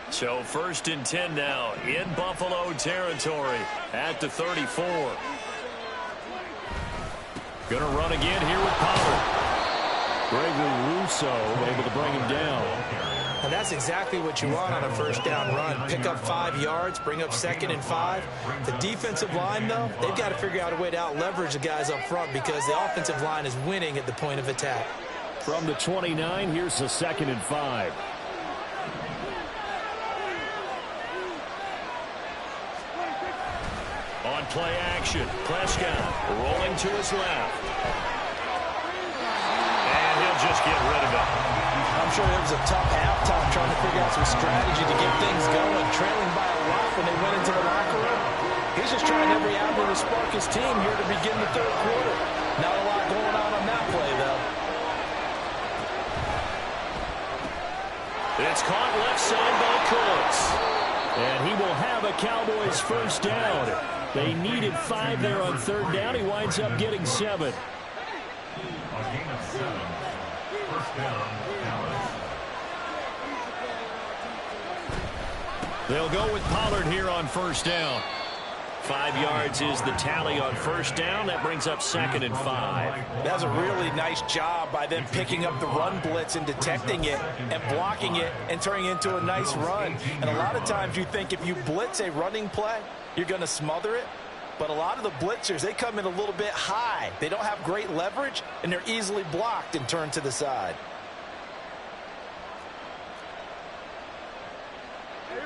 So 1st and 10 now in Buffalo territory at the 34. Going to run again here with Pollard. Gregory Rousseau able to bring him down. And that's exactly what you want on a 1st down run. Pick up 5 yards, bring up 2nd and 5. The defensive line, though, they've got to figure out a way to out-leverage the guys up front because the offensive line is winning at the point of attack. From the 29, here's the 2nd and 5. On play action, Prescott rolling to his left. And he'll just get rid of it. I'm sure it was a tough halftime trying to figure out some strategy to get things going, trailing by a lot when they went into the locker room. He's just trying every avenue to spark his team here to begin the 3rd quarter. Not a lot going on that play, though. It's caught left side by Cooks. And he will have a Cowboys 1st down. They needed 5 there on 3rd down. He winds up getting 7. A gain of 7. First down, Dallas. They'll go with Pollard here on 1st down. 5 yards is the tally on 1st down. That brings up 2nd and 5. That's a really nice job by them picking up the run blitz and detecting it and blocking it and turning it into a nice run. And a lot of times you think if you blitz a running play, you're going to smother it. But a lot of the blitzers, they come in a little bit high. They don't have great leverage, and they're easily blocked and turned to the side.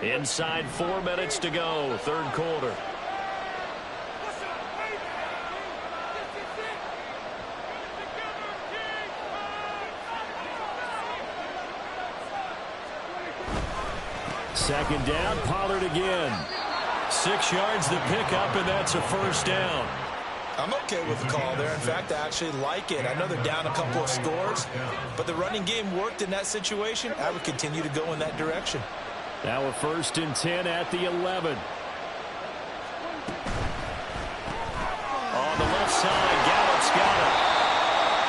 Inside 4 minutes to go, 3rd quarter. Second down, Pollard again. 6 yards the pickup, and that's a 1st down. I'm okay with the call there. In fact, I actually like it. I know they're down a couple of scores, but the running game worked in that situation. I would continue to go in that direction. Now a 1st and 10 at the 11. On the left side, Gallup's got it.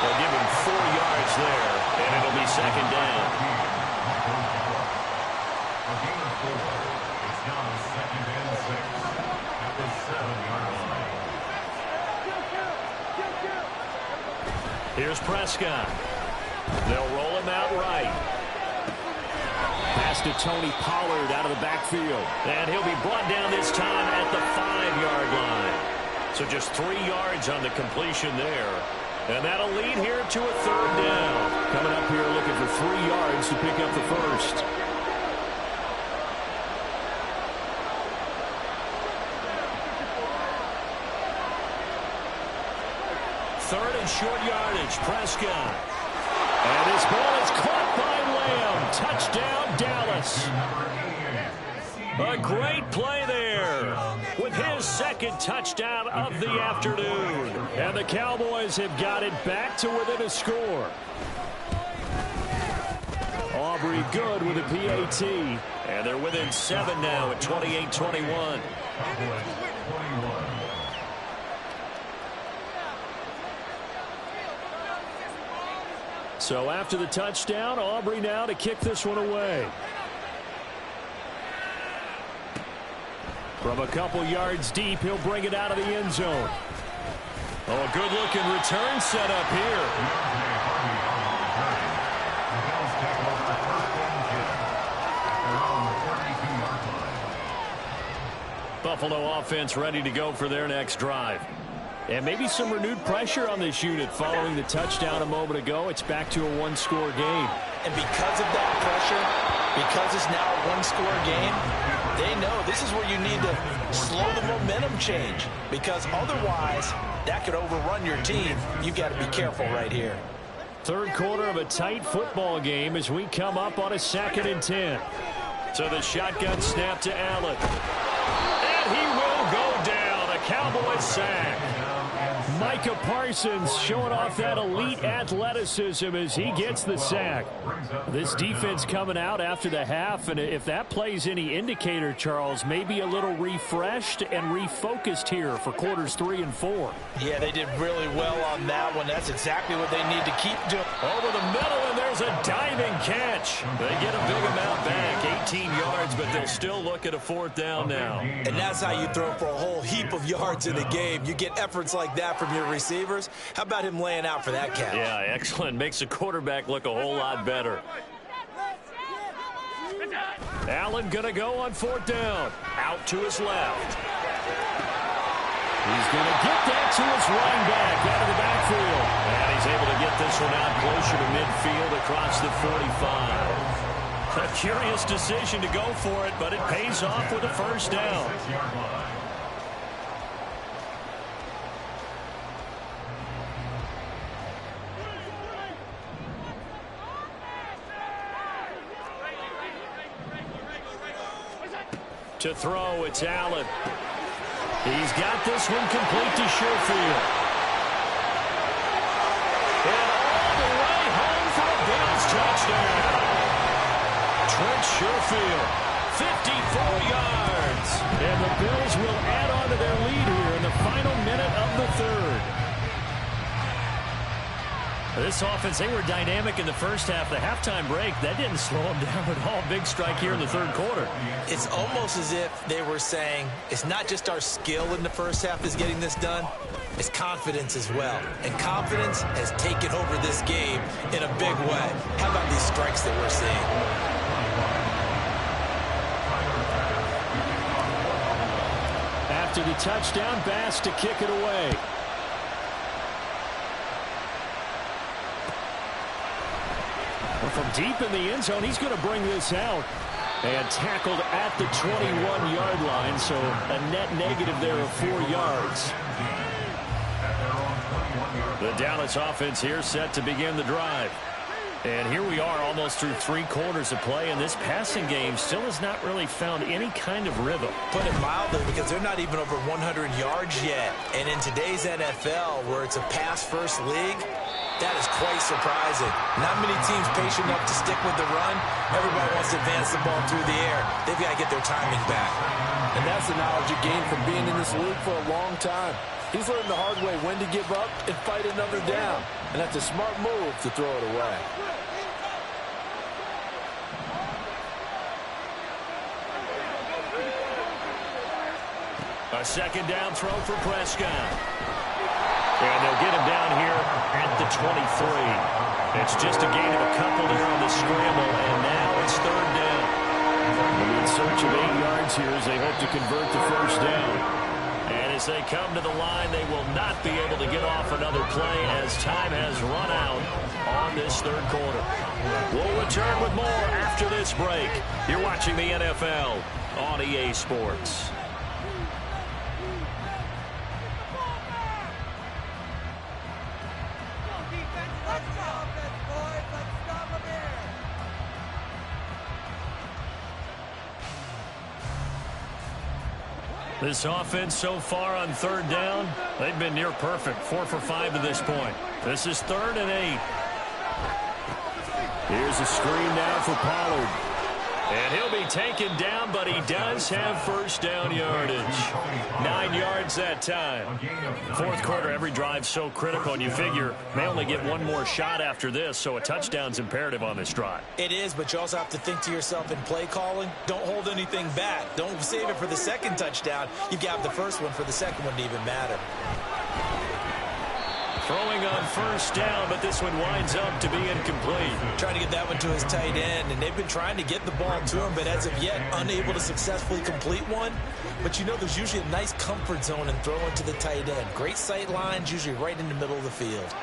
They'll give him 4 yards there, and it'll be 2nd down. A gain of 4. It's now 2nd and 6 at the 7-yard line. Here's Prescott. They'll roll him out right. Pass to Tony Pollard out of the backfield. And he'll be brought down this time at the 5-yard line. So just 3 yards on the completion there. And that'll lead here to a 3rd down. Coming up here looking for 3 yards to pick up the 1st. 3rd and short yardage, Prescott. And this ball is caught by Lamb. Touchdown, Dallas. A great play there with his 2nd touchdown of the afternoon. And the Cowboys have got it back to within a score. Aubrey good with a PAT. And they're within 7 now at 28-21. So after the touchdown, Aubrey now to kick this one away. From a couple yards deep, he'll bring it out of the end zone. Oh, a good-looking return set up here. Buffalo offense ready to go for their next drive. And maybe some renewed pressure on this unit following the touchdown a moment ago. It's back to a 1-score game. And because of that pressure, because it's now a 1-score game, they know this is where you need to slow the momentum change. Because otherwise, that could overrun your team. You've got to be careful right here. Third quarter of a tight football game as we come up on a 2nd and 10. So the shotgun snap to Allen. And he will go down. A Cowboys sack. Micah Parsons showing off that elite athleticism as he gets the sack. This defense coming out after the half, and if that plays any indicator, Charles, maybe a little refreshed and refocused here for quarters 3 and 4. Yeah, they did really well on that one. That's exactly what they need to keep doing. Over the middle, and there's a diving catch. They get a big amount back, 18 yards, but they'll still look at a 4th down now. And that's how you throw for a whole heap of yards in a game. You get efforts like that from your receivers. How about him laying out for that catch? Yeah, excellent. Makes the quarterback look a whole lot better. Allen going to go on 4th down. Out to his left. He's going to get that to his running back out of the backfield. And he's able to get this one out closer to midfield across the 45. A curious decision to go for it, but it pays off with a 1st down. To throw, it's Allen. He's got this one complete to Sherfield. And all the way home for a Bills touchdown. Trent Sherfield, 54 yards. And the Bills will add on to their lead here in the final minute of the 3rd. This offense, they were dynamic in the first half. The halftime break, that didn't slow them down at all. Big strike here in the 3rd quarter. It's almost as if they were saying, it's not just our skill in the first half that's getting this done, it's confidence as well. And confidence has taken over this game in a big way. How about these strikes that we're seeing? After the touchdown, Bass to kick it away. From deep in the end zone, he's going to bring this out. And tackled at the 21-yard line, so a net negative there of 4 yards. The Dallas offense here set to begin the drive. And here we are almost through 3 quarters of play, and this passing game still has not really found any kind of rhythm. Put it mildly, because they're not even over 100 yards yet. And in today's NFL, where it's a pass-first league, that is quite surprising. Not many teams patient enough to stick with the run. Everybody wants to advance the ball through the air. They've got to get their timing back. And that's the knowledge you gain from being in this league for a long time. He's learned the hard way when to give up and fight another down. And that's a smart move to throw it away. A 2nd down throw for Prescott. And they'll get him down here at the 23. It's just a gain of a couple there on the scramble, and now it's 3rd down. They'll be in search of 8 yards here as they hope to convert the 1st down. And as they come to the line, they will not be able to get off another play as time has run out on this 3rd quarter. We'll return with more after this break. You're watching the NFL on EA Sports. This offense so far on 3rd down, they've been near perfect. 4 for 5 to this point. This is 3rd and 8. Here's a screen now for Pollard. And he'll be taken down, but he does have 1st down yardage. 9 yards that time. 4th quarter, every drive so critical, and you figure they only get one more shot after this, so a touchdown's imperative on this drive. It is, but you also have to think to yourself in play calling, don't hold anything back. Don't save it for the 2nd touchdown. You've got the 1st one for the 2nd one to even matter. Throwing on 1st down, but this one winds up to be incomplete. Trying to get that one to his tight end, and they've been trying to get the ball to him, but as of yet, unable to successfully complete one. But you know there's usually a nice comfort zone in throwing to the tight end. Great sight lines, usually right in the middle of the field.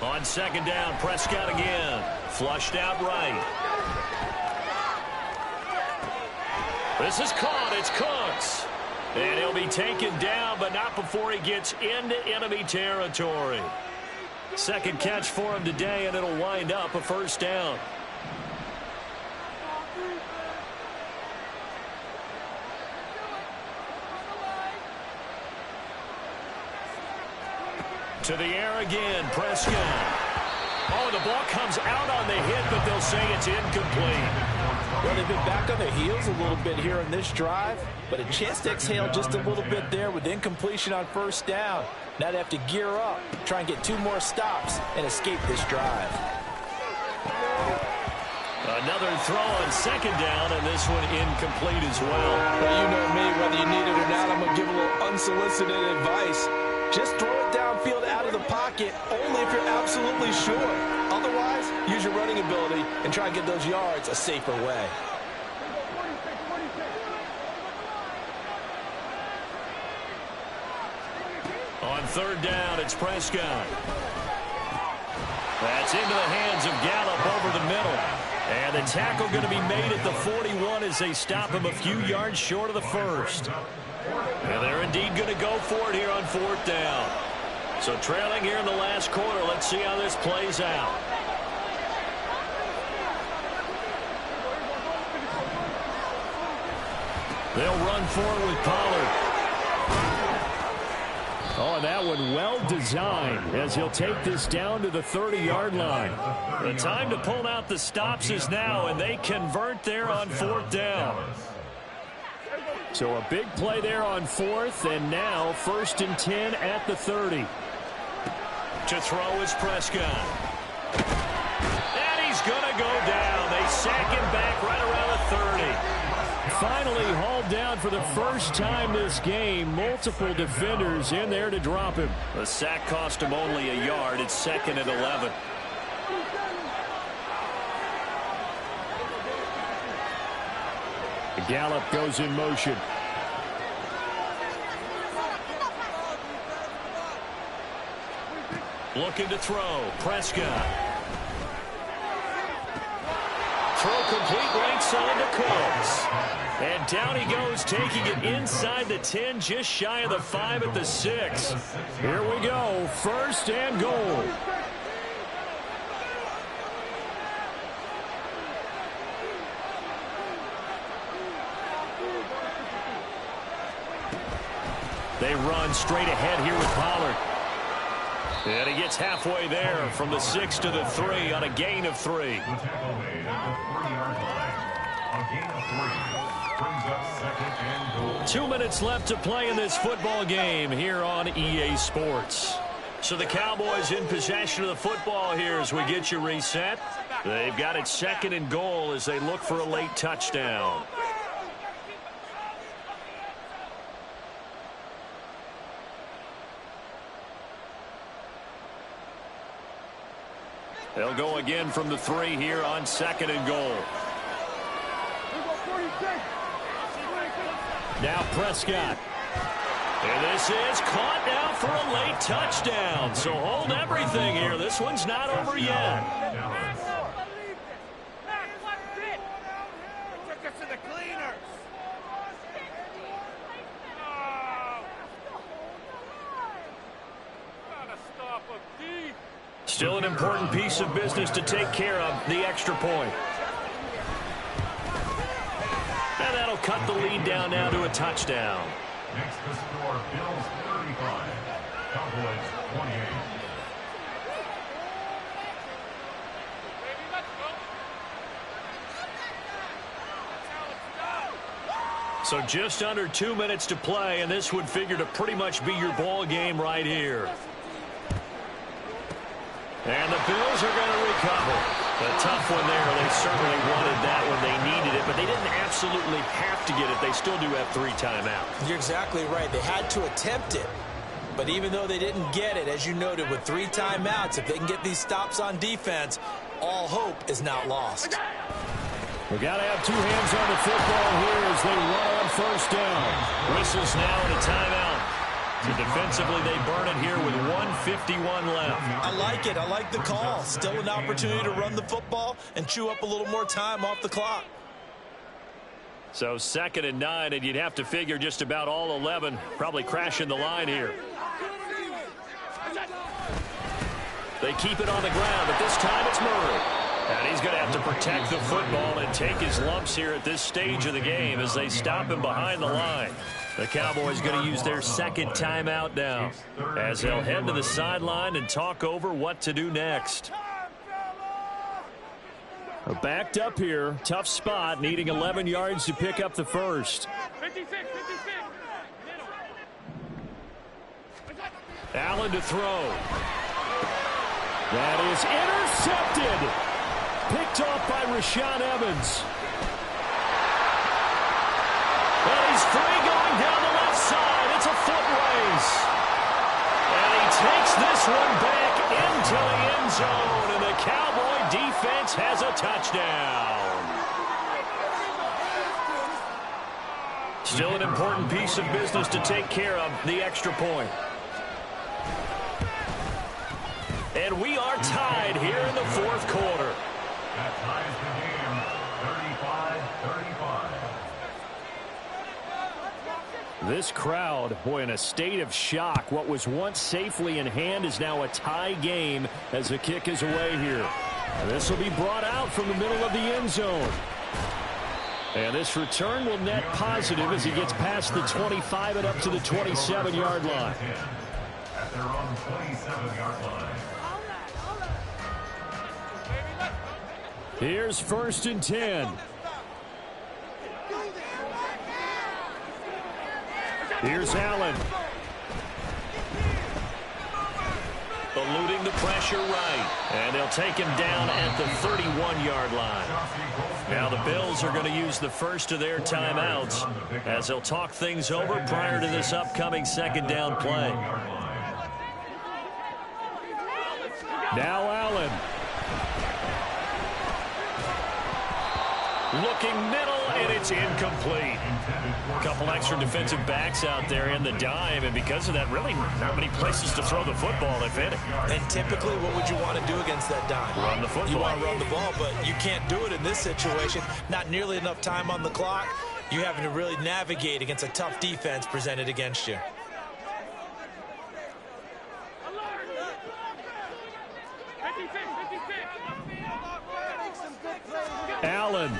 On 2nd down, Prescott again. Flushed out right. This is caught. It's Cooks. And he'll be taken down, but not before he gets into enemy territory. Second catch for him today, and it'll wind up a first down. To the air again, Prescott. Oh, the ball comes out on the hit, but they'll say it's incomplete. Well, they've been back on their heels a little bit here in this drive, but a chance to exhale just a little bit there with incompletion on first down. Now they have to gear up, try and get 2 more stops, and escape this drive. Another throw on second down, and this one incomplete as well. Well, you know me, whether you need it or not, I'm going to give a little unsolicited advice. Just throw it downfield out of the pocket, only if you're absolutely sure. Otherwise, use your running ability and try and get those yards a safer way. On third down, it's Prescott. That's into the hands of Gallup over the middle. And the tackle going to be made at the 41 as they stop him a few yards short of the first. And they're indeed going to go for it here on fourth down. So trailing here in the last quarter, let's see how this plays out. They'll run forward with Pollard. Oh, and that one well designed as he'll take this down to the 30-yard line. The time to pull out the stops is now, and they convert there on fourth down. So a big play there on fourth, and now 1st and 10 at the 30. To throw is Prescott. And he's going to go down. They sack him back right around the 30. Finally hauled down for the first time this game. Multiple defenders in there to drop him. The sack cost him only a yard. It's 2nd and 11. Gallup goes in motion. Looking to throw. Prescott. Throw complete right side to Cooks. And down he goes, taking it inside the 10, just shy of the 5 at the 6. Here we go, 1st and goal. They run straight ahead here with Pollard. And he gets halfway there from the 6 to the 3 on a gain of 3. The tackle made at the 30-yard line. A gain of 3 brings up 2nd and goal. 2 minutes left to play in this football game here on EA Sports. So the Cowboys in possession of the football here as we get you reset. They've got it 2nd and goal as they look for a late touchdown. They'll go again from the 3 here on 2nd and goal. Now Prescott. And this is caught now for a late touchdown. So hold everything here. This one's not over yet. Still an important piece of business to take care of, the extra point. And that'll cut the lead down now to a touchdown. Next to score, Bills 35, Cowboys 28. So just under 2 minutes to play, and this would figure to pretty much be your ball game right here. And the Bills are going to recover. A tough one there. They certainly wanted that when they needed it, but they didn't absolutely have to get it. They still do have 3 timeouts. You're exactly right. They had to attempt it. But even though they didn't get it, as you noted, with 3 timeouts, if they can get these stops on defense, all hope is not lost. We've got to have 2 hands on the football here as they run on 1st down. Whistles now and a timeout. So defensively, they burn it here with 1:51 left. I like it. I like the call. Still an opportunity to run the football and chew up a little more time off the clock. So 2nd and 9, and you'd have to figure just about all 11 probably crashing the line here. They keep it on the ground, but this time it's Murray. And he's going to have to protect the football and take his lumps here at this stage of the game as they stop him behind the line. The Cowboys going to use their 2nd timeout now as they'll head to the sideline and talk over what to do next. Backed up here, tough spot, needing 11 yards to pick up the first. 56. Allen to throw. That is intercepted. Picked off by Rashaan Evans. And he's free going down the left side. It's a foot race. And he takes this one back into the end zone. And the Cowboy defense has a touchdown. Still an important piece of business to take care of, the extra point. And we are tied here in the 4th quarter. That ties the game, 35-35. This crowd, boy, in a state of shock. What was once safely in hand is now a tie game as the kick is away here. This will be brought out from the middle of the end zone. And this return will net positive as he gets past the 25 and up to the 27-yard line. At their own 27-yard line. Here's 1st and 10. Here's Allen. Eluding the pressure right. And they'll take him down at the 31-yard line. Now the Bills are going to use the first of their timeouts as they'll talk things over prior to this upcoming 2nd down play. Now Allen. Looking middle, and it's incomplete. A couple extra defensive backs out there in the dime, and because of that, really not many places to throw the football, if any. And typically, what would you want to do against that dime? Run the football. You want to run the ball, but you can't do it in this situation. Not nearly enough time on the clock. You're having to really navigate against a tough defense presented against you. Allen.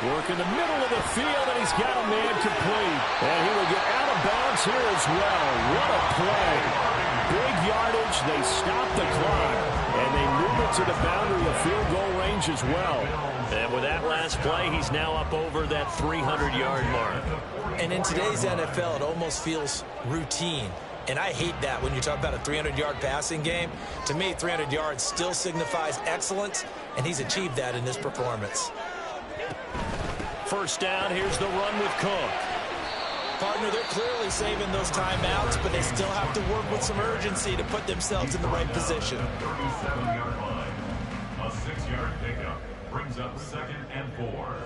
Working the middle of the field, and he's got a man complete. And he will get out of bounds here as well. What a play. Big yardage. They stop the clock, and they move it to the boundary of field goal range as well. And with that last play, he's now up over that 300-yard mark. And in today's NFL, it almost feels routine. And I hate that when you talk about a 300-yard passing game. To me, 300 yards still signifies excellence, and he's achieved that in this performance. 1st down, here's the run with Cook. Partner, they're clearly saving those timeouts, but they still have to work with some urgency to put themselves in the right position. 37-yard line. A 6-yard pickup brings up 2nd and 4.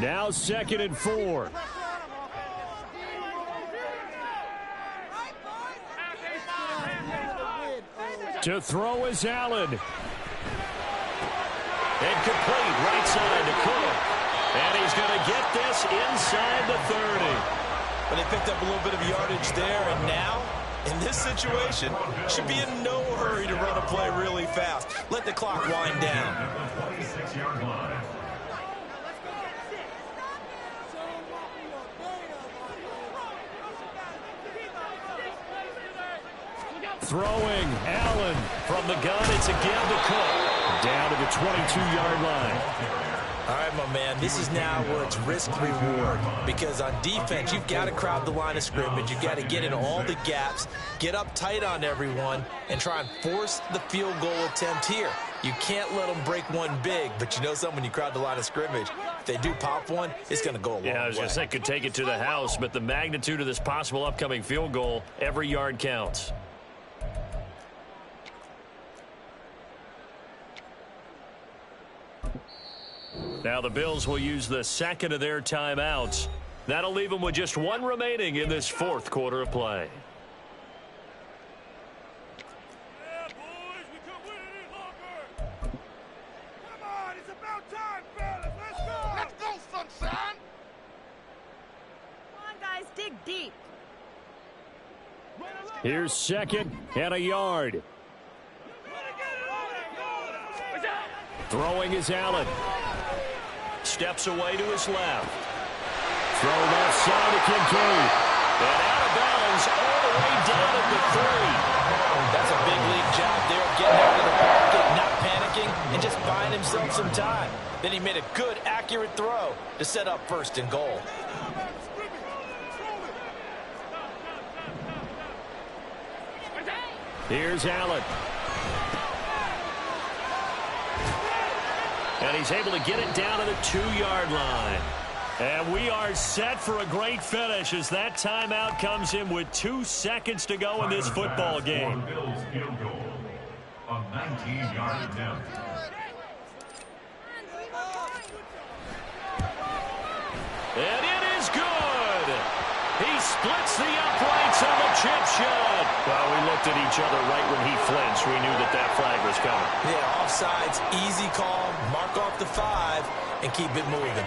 Now 2nd and 4. To throw is Allen. And complete right side to Cook. And he's going to get this inside the 30. But they picked up a little bit of yardage there, and now, in this situation, should be in no hurry to run a play really fast. Let the clock wind down. At the 26-yard line. Throwing Allen from the gun. It's again to Cook. Down to the 22-yard line. All right, my man, this is now where it's risk-reward, because on defense, you've got to crowd the line of scrimmage. You've got to get in all the gaps, get up tight on everyone, and try and force the field goal attempt here. You can't let them break one big, but you know something, when you crowd the line of scrimmage, if they do pop one, it's going to go a long way. Yeah, I was going to say could take it to the house, but the magnitude of this possible upcoming field goal, every yard counts. Now the Bills will use the 2nd of their timeouts. That'll leave them with just one remaining in this 4th quarter of play. Yeah, boys, we come winning it longer. Come on, it's about Here's 2nd and a yard. Throwing is Allen. Steps away to his left. Throw left side to Kincaid. And out of bounds all the way down at the 3. That's a big league job there, getting out of the pocket, not panicking, and just buying himself some time. Then he made a good, accurate throw to set up 1st and goal. Here's Allen. And he's able to get it down to the 2-yard line. And we are set for a great finish as that timeout comes in with 2 seconds to go in this football game. Bills field goal. A 19-yard attempt. And it is good. He splits the uprights on the chip shot. Well, we looked at each other right when he flinched. We knew that that flag was coming. Yeah, offsides, easy call, mark off the 5, and keep it moving.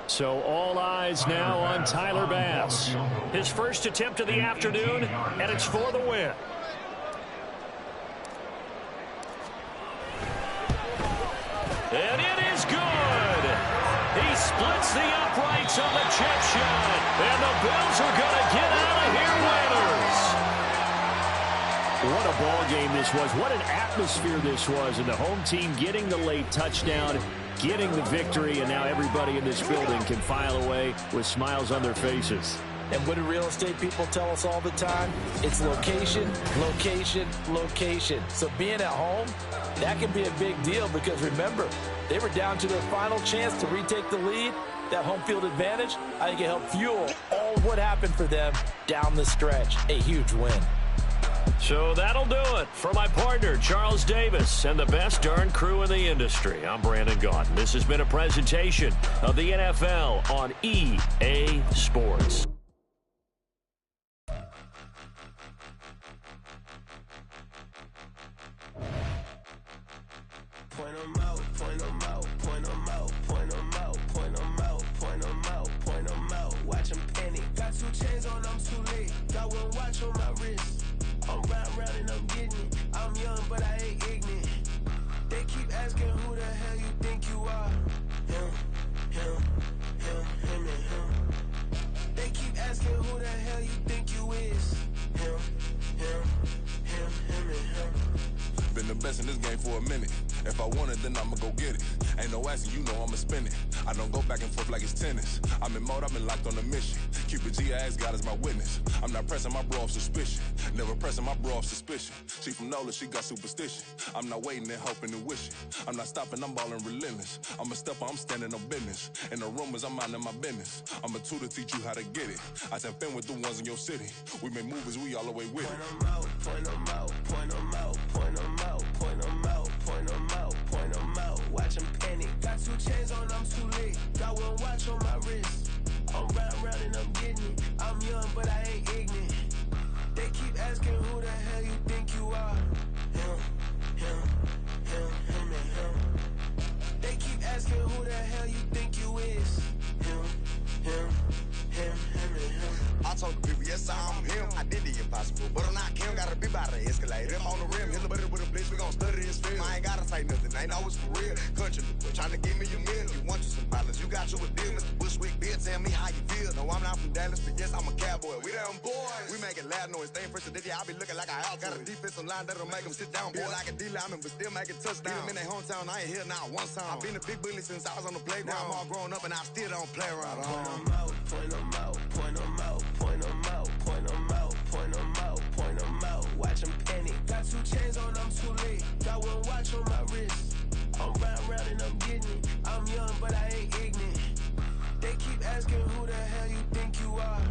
So all eyes now on Tyler Bass. His first attempt of the afternoon, and it's for the win. And it is good. He splits the uprights on the chip shot. And the Bills are going to get out of here winners. What a ball game this was. What an atmosphere this was. And the home team getting the late touchdown, getting the victory, and now everybody in this building can file away with smiles on their faces. And what do real estate people tell us all the time? It's location, location, location. So being at home, that can be a big deal because remember, they were down to their final chance to retake the lead. That home field advantage, I think it helped fuel all of what happened for them down the stretch. A huge win. So that'll do it for my partner, Charles Davis, and the best darn crew in the industry. I'm Brandon Gaudin. This has been a presentation of the NFL on EA Sports. Point 'em out, point 'em out, point 'em out, point 'em out, point 'em out, point 'em out, point 'em out. Watch 'em panic. Got 2 chains on, I'm too late. Got 1 watch on my wrist. I'm round and I'm getting it. I'm young, but I ain't ignorant. They keep asking who the hell you think you are. Him, him, him, and him. They keep asking who the hell you think you is. Him, and him. Been the best in this game for a minute. If I want it, then I'ma go get it. Ain't no asking, you know I'ma spend it. I don't go back and forth like it's tennis. I'm in mode, I've been locked on a mission. Cupid G, I ask God as my witness. I'm not pressing my bro off suspicion. Never pressing my bro off suspicion. She from Nola, she got superstition. I'm not waiting and hoping and wishing. I'm not stopping, I'm balling relentless. I'm a stepper, I'm standing on business. In the rumors, I'm minding my business. I'm a tutor, teach you how to get it. I tap in with the ones in your city. We make movies, we all the way with it. Point 'em out, point 'em out, point 'em out, point 'em out, point 'em out, point 'em out, point 'em out. Watch 'em panic. Got 2 chains on, I'm too late. Got 1 watch on my wrist. I'm round and I'm getting it. I'm young, but I ain't ignorant. They keep asking who the hell you think you are. Him, and him. They keep asking who the hell you think you is. Him, and him. I told the people, yes, I'm him. I did the impossible, but I'm not Kim. Gotta be by the escalator. Him on the rim, hit a buddy with a blitz. We gon' study this film. I ain't gotta say nothing, ain't always for real. Country, trying to give me a meal. You want you some violence, you got you a deal. Mr. Bushwick, bitch, tell me how you feel. No, I'm not from Dallas, but yes, I'm a cowboy. We them boys. We make it loud noise. Stay fresh today, I be looking like a house. Got a defensive line that'll make them sit down. Feel like a D-lineman, but still make it touchdown. Beat them in their hometown, I ain't here now one time. I've been a big bully since I was on the playground. Now I'm all grown up and I still don't play around. Point 'em out, point 'em out, point 'em out, point 'em out, point 'em out, point 'em out, point 'em out. Watch 'em panic. Got 2 chains on, I'm too late. Got 1 watch on my wrist. I'm round and I'm getting it. I'm young, but I ain't ignorant. They keep asking who the hell you think you are.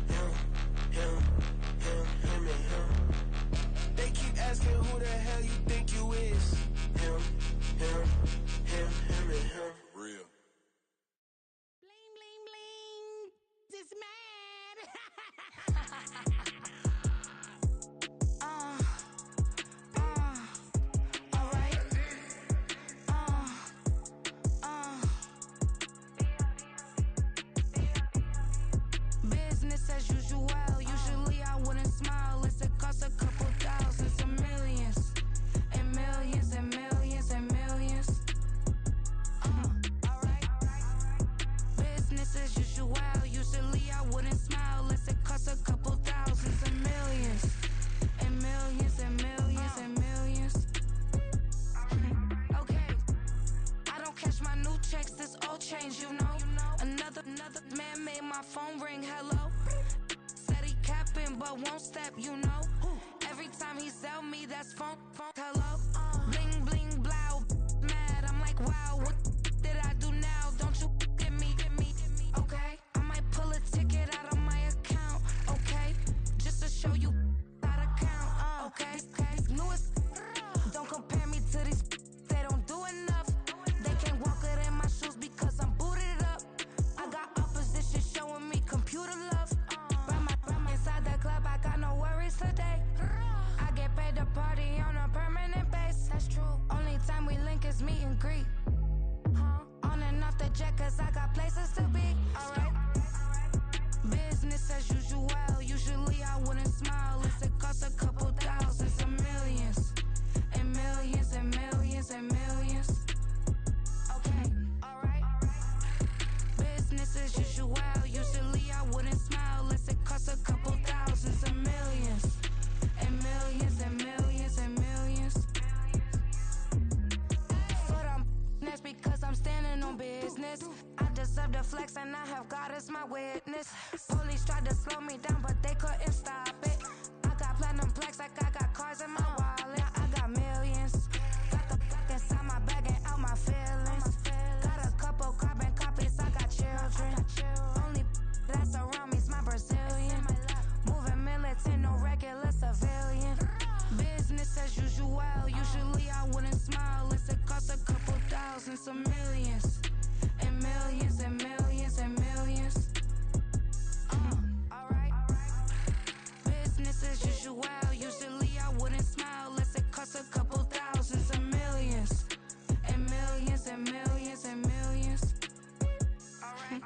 Him, and him. They keep asking who the hell you think you is. Him, and him. Real. Bling, bling, bling. This mad. All right. change, you know. Another man made my phone ring, hello. Said he capping, but won't step, you know. Every time he sell me, that's phone, hello. Bling, bling, blow, mad, I'm like, wow, what did I do now? Don't you get me, okay? I might pull a ticket out of my account, okay? Just to show you how to count, okay? Newest, don't compare me to these, they don't do enough. They can't walk it in my shoes because I'm booted up. I got opposition showing me computer love. Run inside the club, I got no worries today. I get paid to party on a permanent base. That's true. Only time we link is meet and greet. On and off the jet, cause I got places to be. Alright. Business as usual. Usually I wouldn't smile if it cost a couple thousands of millions. And millions and millions and millions. Okay, alright. Business as usual. Usually I wouldn't smile unless it cost a couple thousands of millions. And millions and millions and millions. But that's because I'm standing on business. I deserve the flex and I have God as my witness. Police tried to slow me down but they couldn't stop it. I got platinum plaques like I got cars in my wallet. I got millions. Got the fuck inside my bag and out my feelings. Got a couple carbon copies, I got children. Only that's around me's my Brazilian. Moving militant, no regular civilian. Business as usual. Usually I wouldn't smile unless it cost a couple thousands of millions. And millions and millions and millions. Alright. Business as usual. Usually I wouldn't smile unless it cost a couple thousands of millions. And millions and millions and millions. Alright.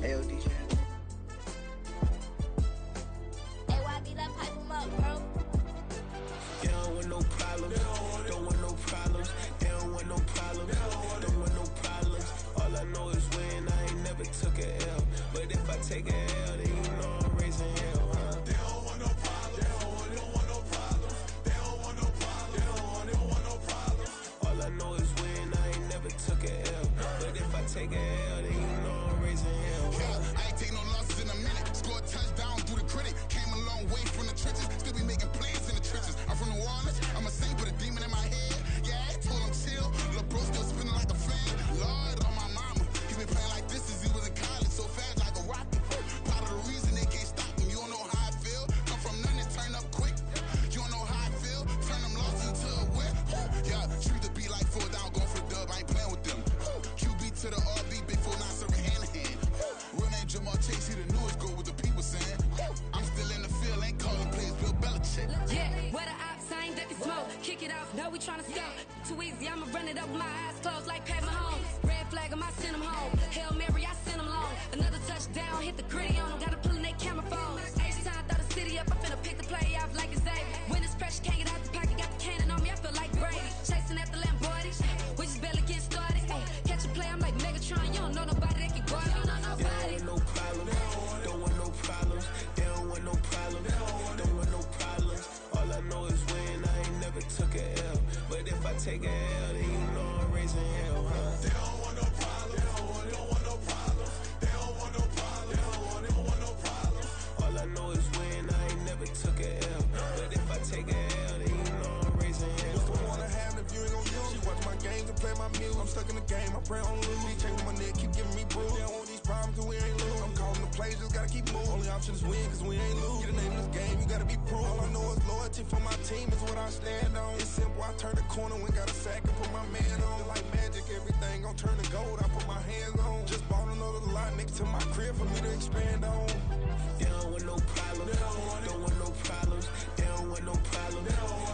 Hell, DJ. Hey, YB, let pipe him up, bro. They don't want no problems. Don't want no problems. They don't want no problems. Don't want no problems. All I know is win. I ain't never took a L. But if I take a L, then you know I'm raising hell, huh? They don't want no problems. They don't want no problems. They don't want no problems. They don't want no problems. All I know is win. I ain't never took a L. But if I take a L, then you know I'm raising hell, huh? Yeah, I ain't take no losses in a minute. Scored touchdown through the critic. Came a long way from the trenches. Still be making plays in the trenches. I'm from New Orleans. I'm a saint with a demon in my head. Yeah, I told him chill. Lil' bro still spinning like a fan. Lord on my mama. He's been playing like this since he was in college. So fast like a rocket. Part of the reason they can't stop him. You don't know how I feel. Come from nothing, turn up quick. You don't know how I feel. Turn them losses into a whip. Yeah, treat the beat like 4 down. Going for the dub. I ain't playing with them. QB to the RB. Big 4-9 serving hand to hand. Real name Jamal Chase. He the newest go with the people saying. I'm still in the field. Ain't calling plays. Bill Belichick. Yeah, where the ops, I ain't ducking smoke. Kick it off, no, we tryna score. Too easy, I'ma run it up with my eyes closed like Pat Mahomes. Red flag, I send him home. Hail Mary, I send him long. Another touchdown, hit the gritty on him. Gotta pull in their camera phone. H-time, throw the city up. I finna pick the play off like it's Xavier. When it's pressure, can't get out the pocket. Got the cannon on me, I feel like Brady. Chasing at the Lamborghini. We just barely getting started. Catch a play, I'm like Megatron. You don't know nobody that can guard me. You don't know nobody. They don't want no problems. Don't want no problems. They don't want no problems. Don't want no problems. All I know is win. I ain't never took a L. But if I take a L, then you know I'm raising hell, huh? They don't want no problems. They don't want no problems. They don't want no problems. They don't want no problems. All I know is win. I ain't never took a L. But if I take a L, then you know I'm raising hell. What's the point of having if you ain't gon' use? She watch my games and play my music. I'm stuck in the game. I pray on lose. He changing my neck, keep giving me bruise. They don't want these problems cause we ain't lose. I'm calling the plays, just gotta keep moving. Only option is win cause we ain't lose. Get the name of this game, you gotta be proof. All I know is loyalty for my team is what I stand on. It's simple, I turn the corner when got a sack and put my man on. Like magic, everything gon' turn to gold. I put my hands on. Just bought another lot next to my crib for me to expand on. They don't want no problems. Don't want no problems. They don't want no problems.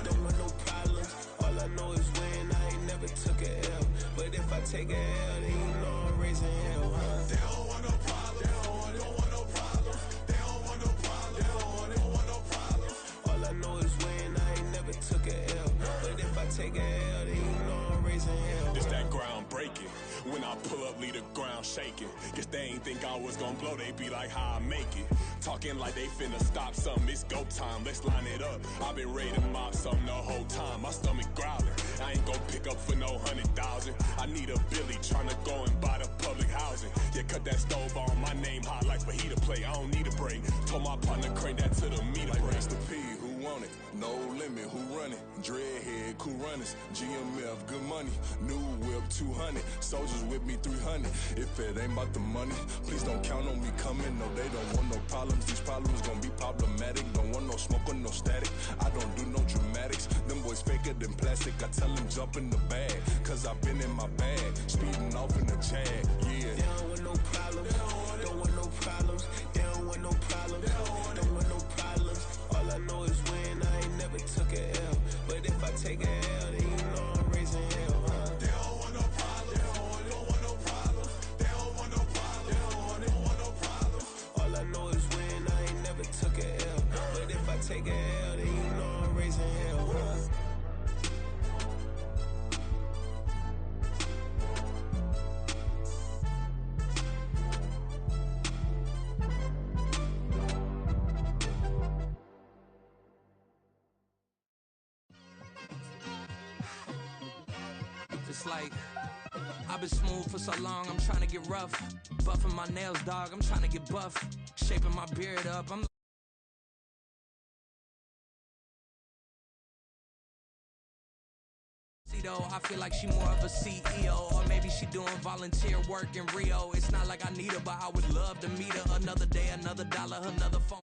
Don't want no problems. All I know is win. I ain't never took a L. But if I take a L, then you know I'm raising hell, huh? They don't want no problems. They don't want no problems. They don't want no problems. They don't want no problems. All I know is win. I ain't never took a L. But if I take a L, then you know I'm raising hell. It's that ground breaking. When I pull up, leave the ground shaking. Guess they ain't think I was gonna blow, they be like, how I make it. Talking like they finna stop something, it's go time, let's line it up. I've been ready to mob something the whole time, my stomach growling. I ain't gon' pick up for no 100,000. I need a Billy tryna go and buy the public housing. Yeah, cut that stove on, my name hot like fajita play. I don't need a break. Told my partner crank that to the meter like break. Mr. P, who want it? No limit, who run it? Dreadhead, cool runners. GMF, good money. New whip, 200. Soldiers with me, 300. If it ain't about the money, please don't count on me coming. No, they don't want no problems. These problems gon' be problematic. Don't want no smoke or no static. I don't do no dramatics. Them boys faker than plastic. I tell them jump in the bag, cause I've been in my bag. Speeding off in the Jag, yeah. They don't want no problems. Don't want no problems. They don't want no problems. Don't want no problems. All I know is win. I ain't never took a L. But if I take a L, then you know I'm raising hell, huh? They don't want no problems. They don't want no problems. They don't want no problems. They don't want no problems. All I know is win. I ain't never took a L. But if I take a L, then you know I'm raising hell, huh? It's like, I've been smooth for so long, I'm trying to get rough. Buffing my nails, dog, I'm trying to get buff. Shaping my beard up, I'm though, I feel like she more of a CEO, or maybe she doing volunteer work in Rio. It's not like I need her, but I would love to meet her. Another day, another dollar, another phone.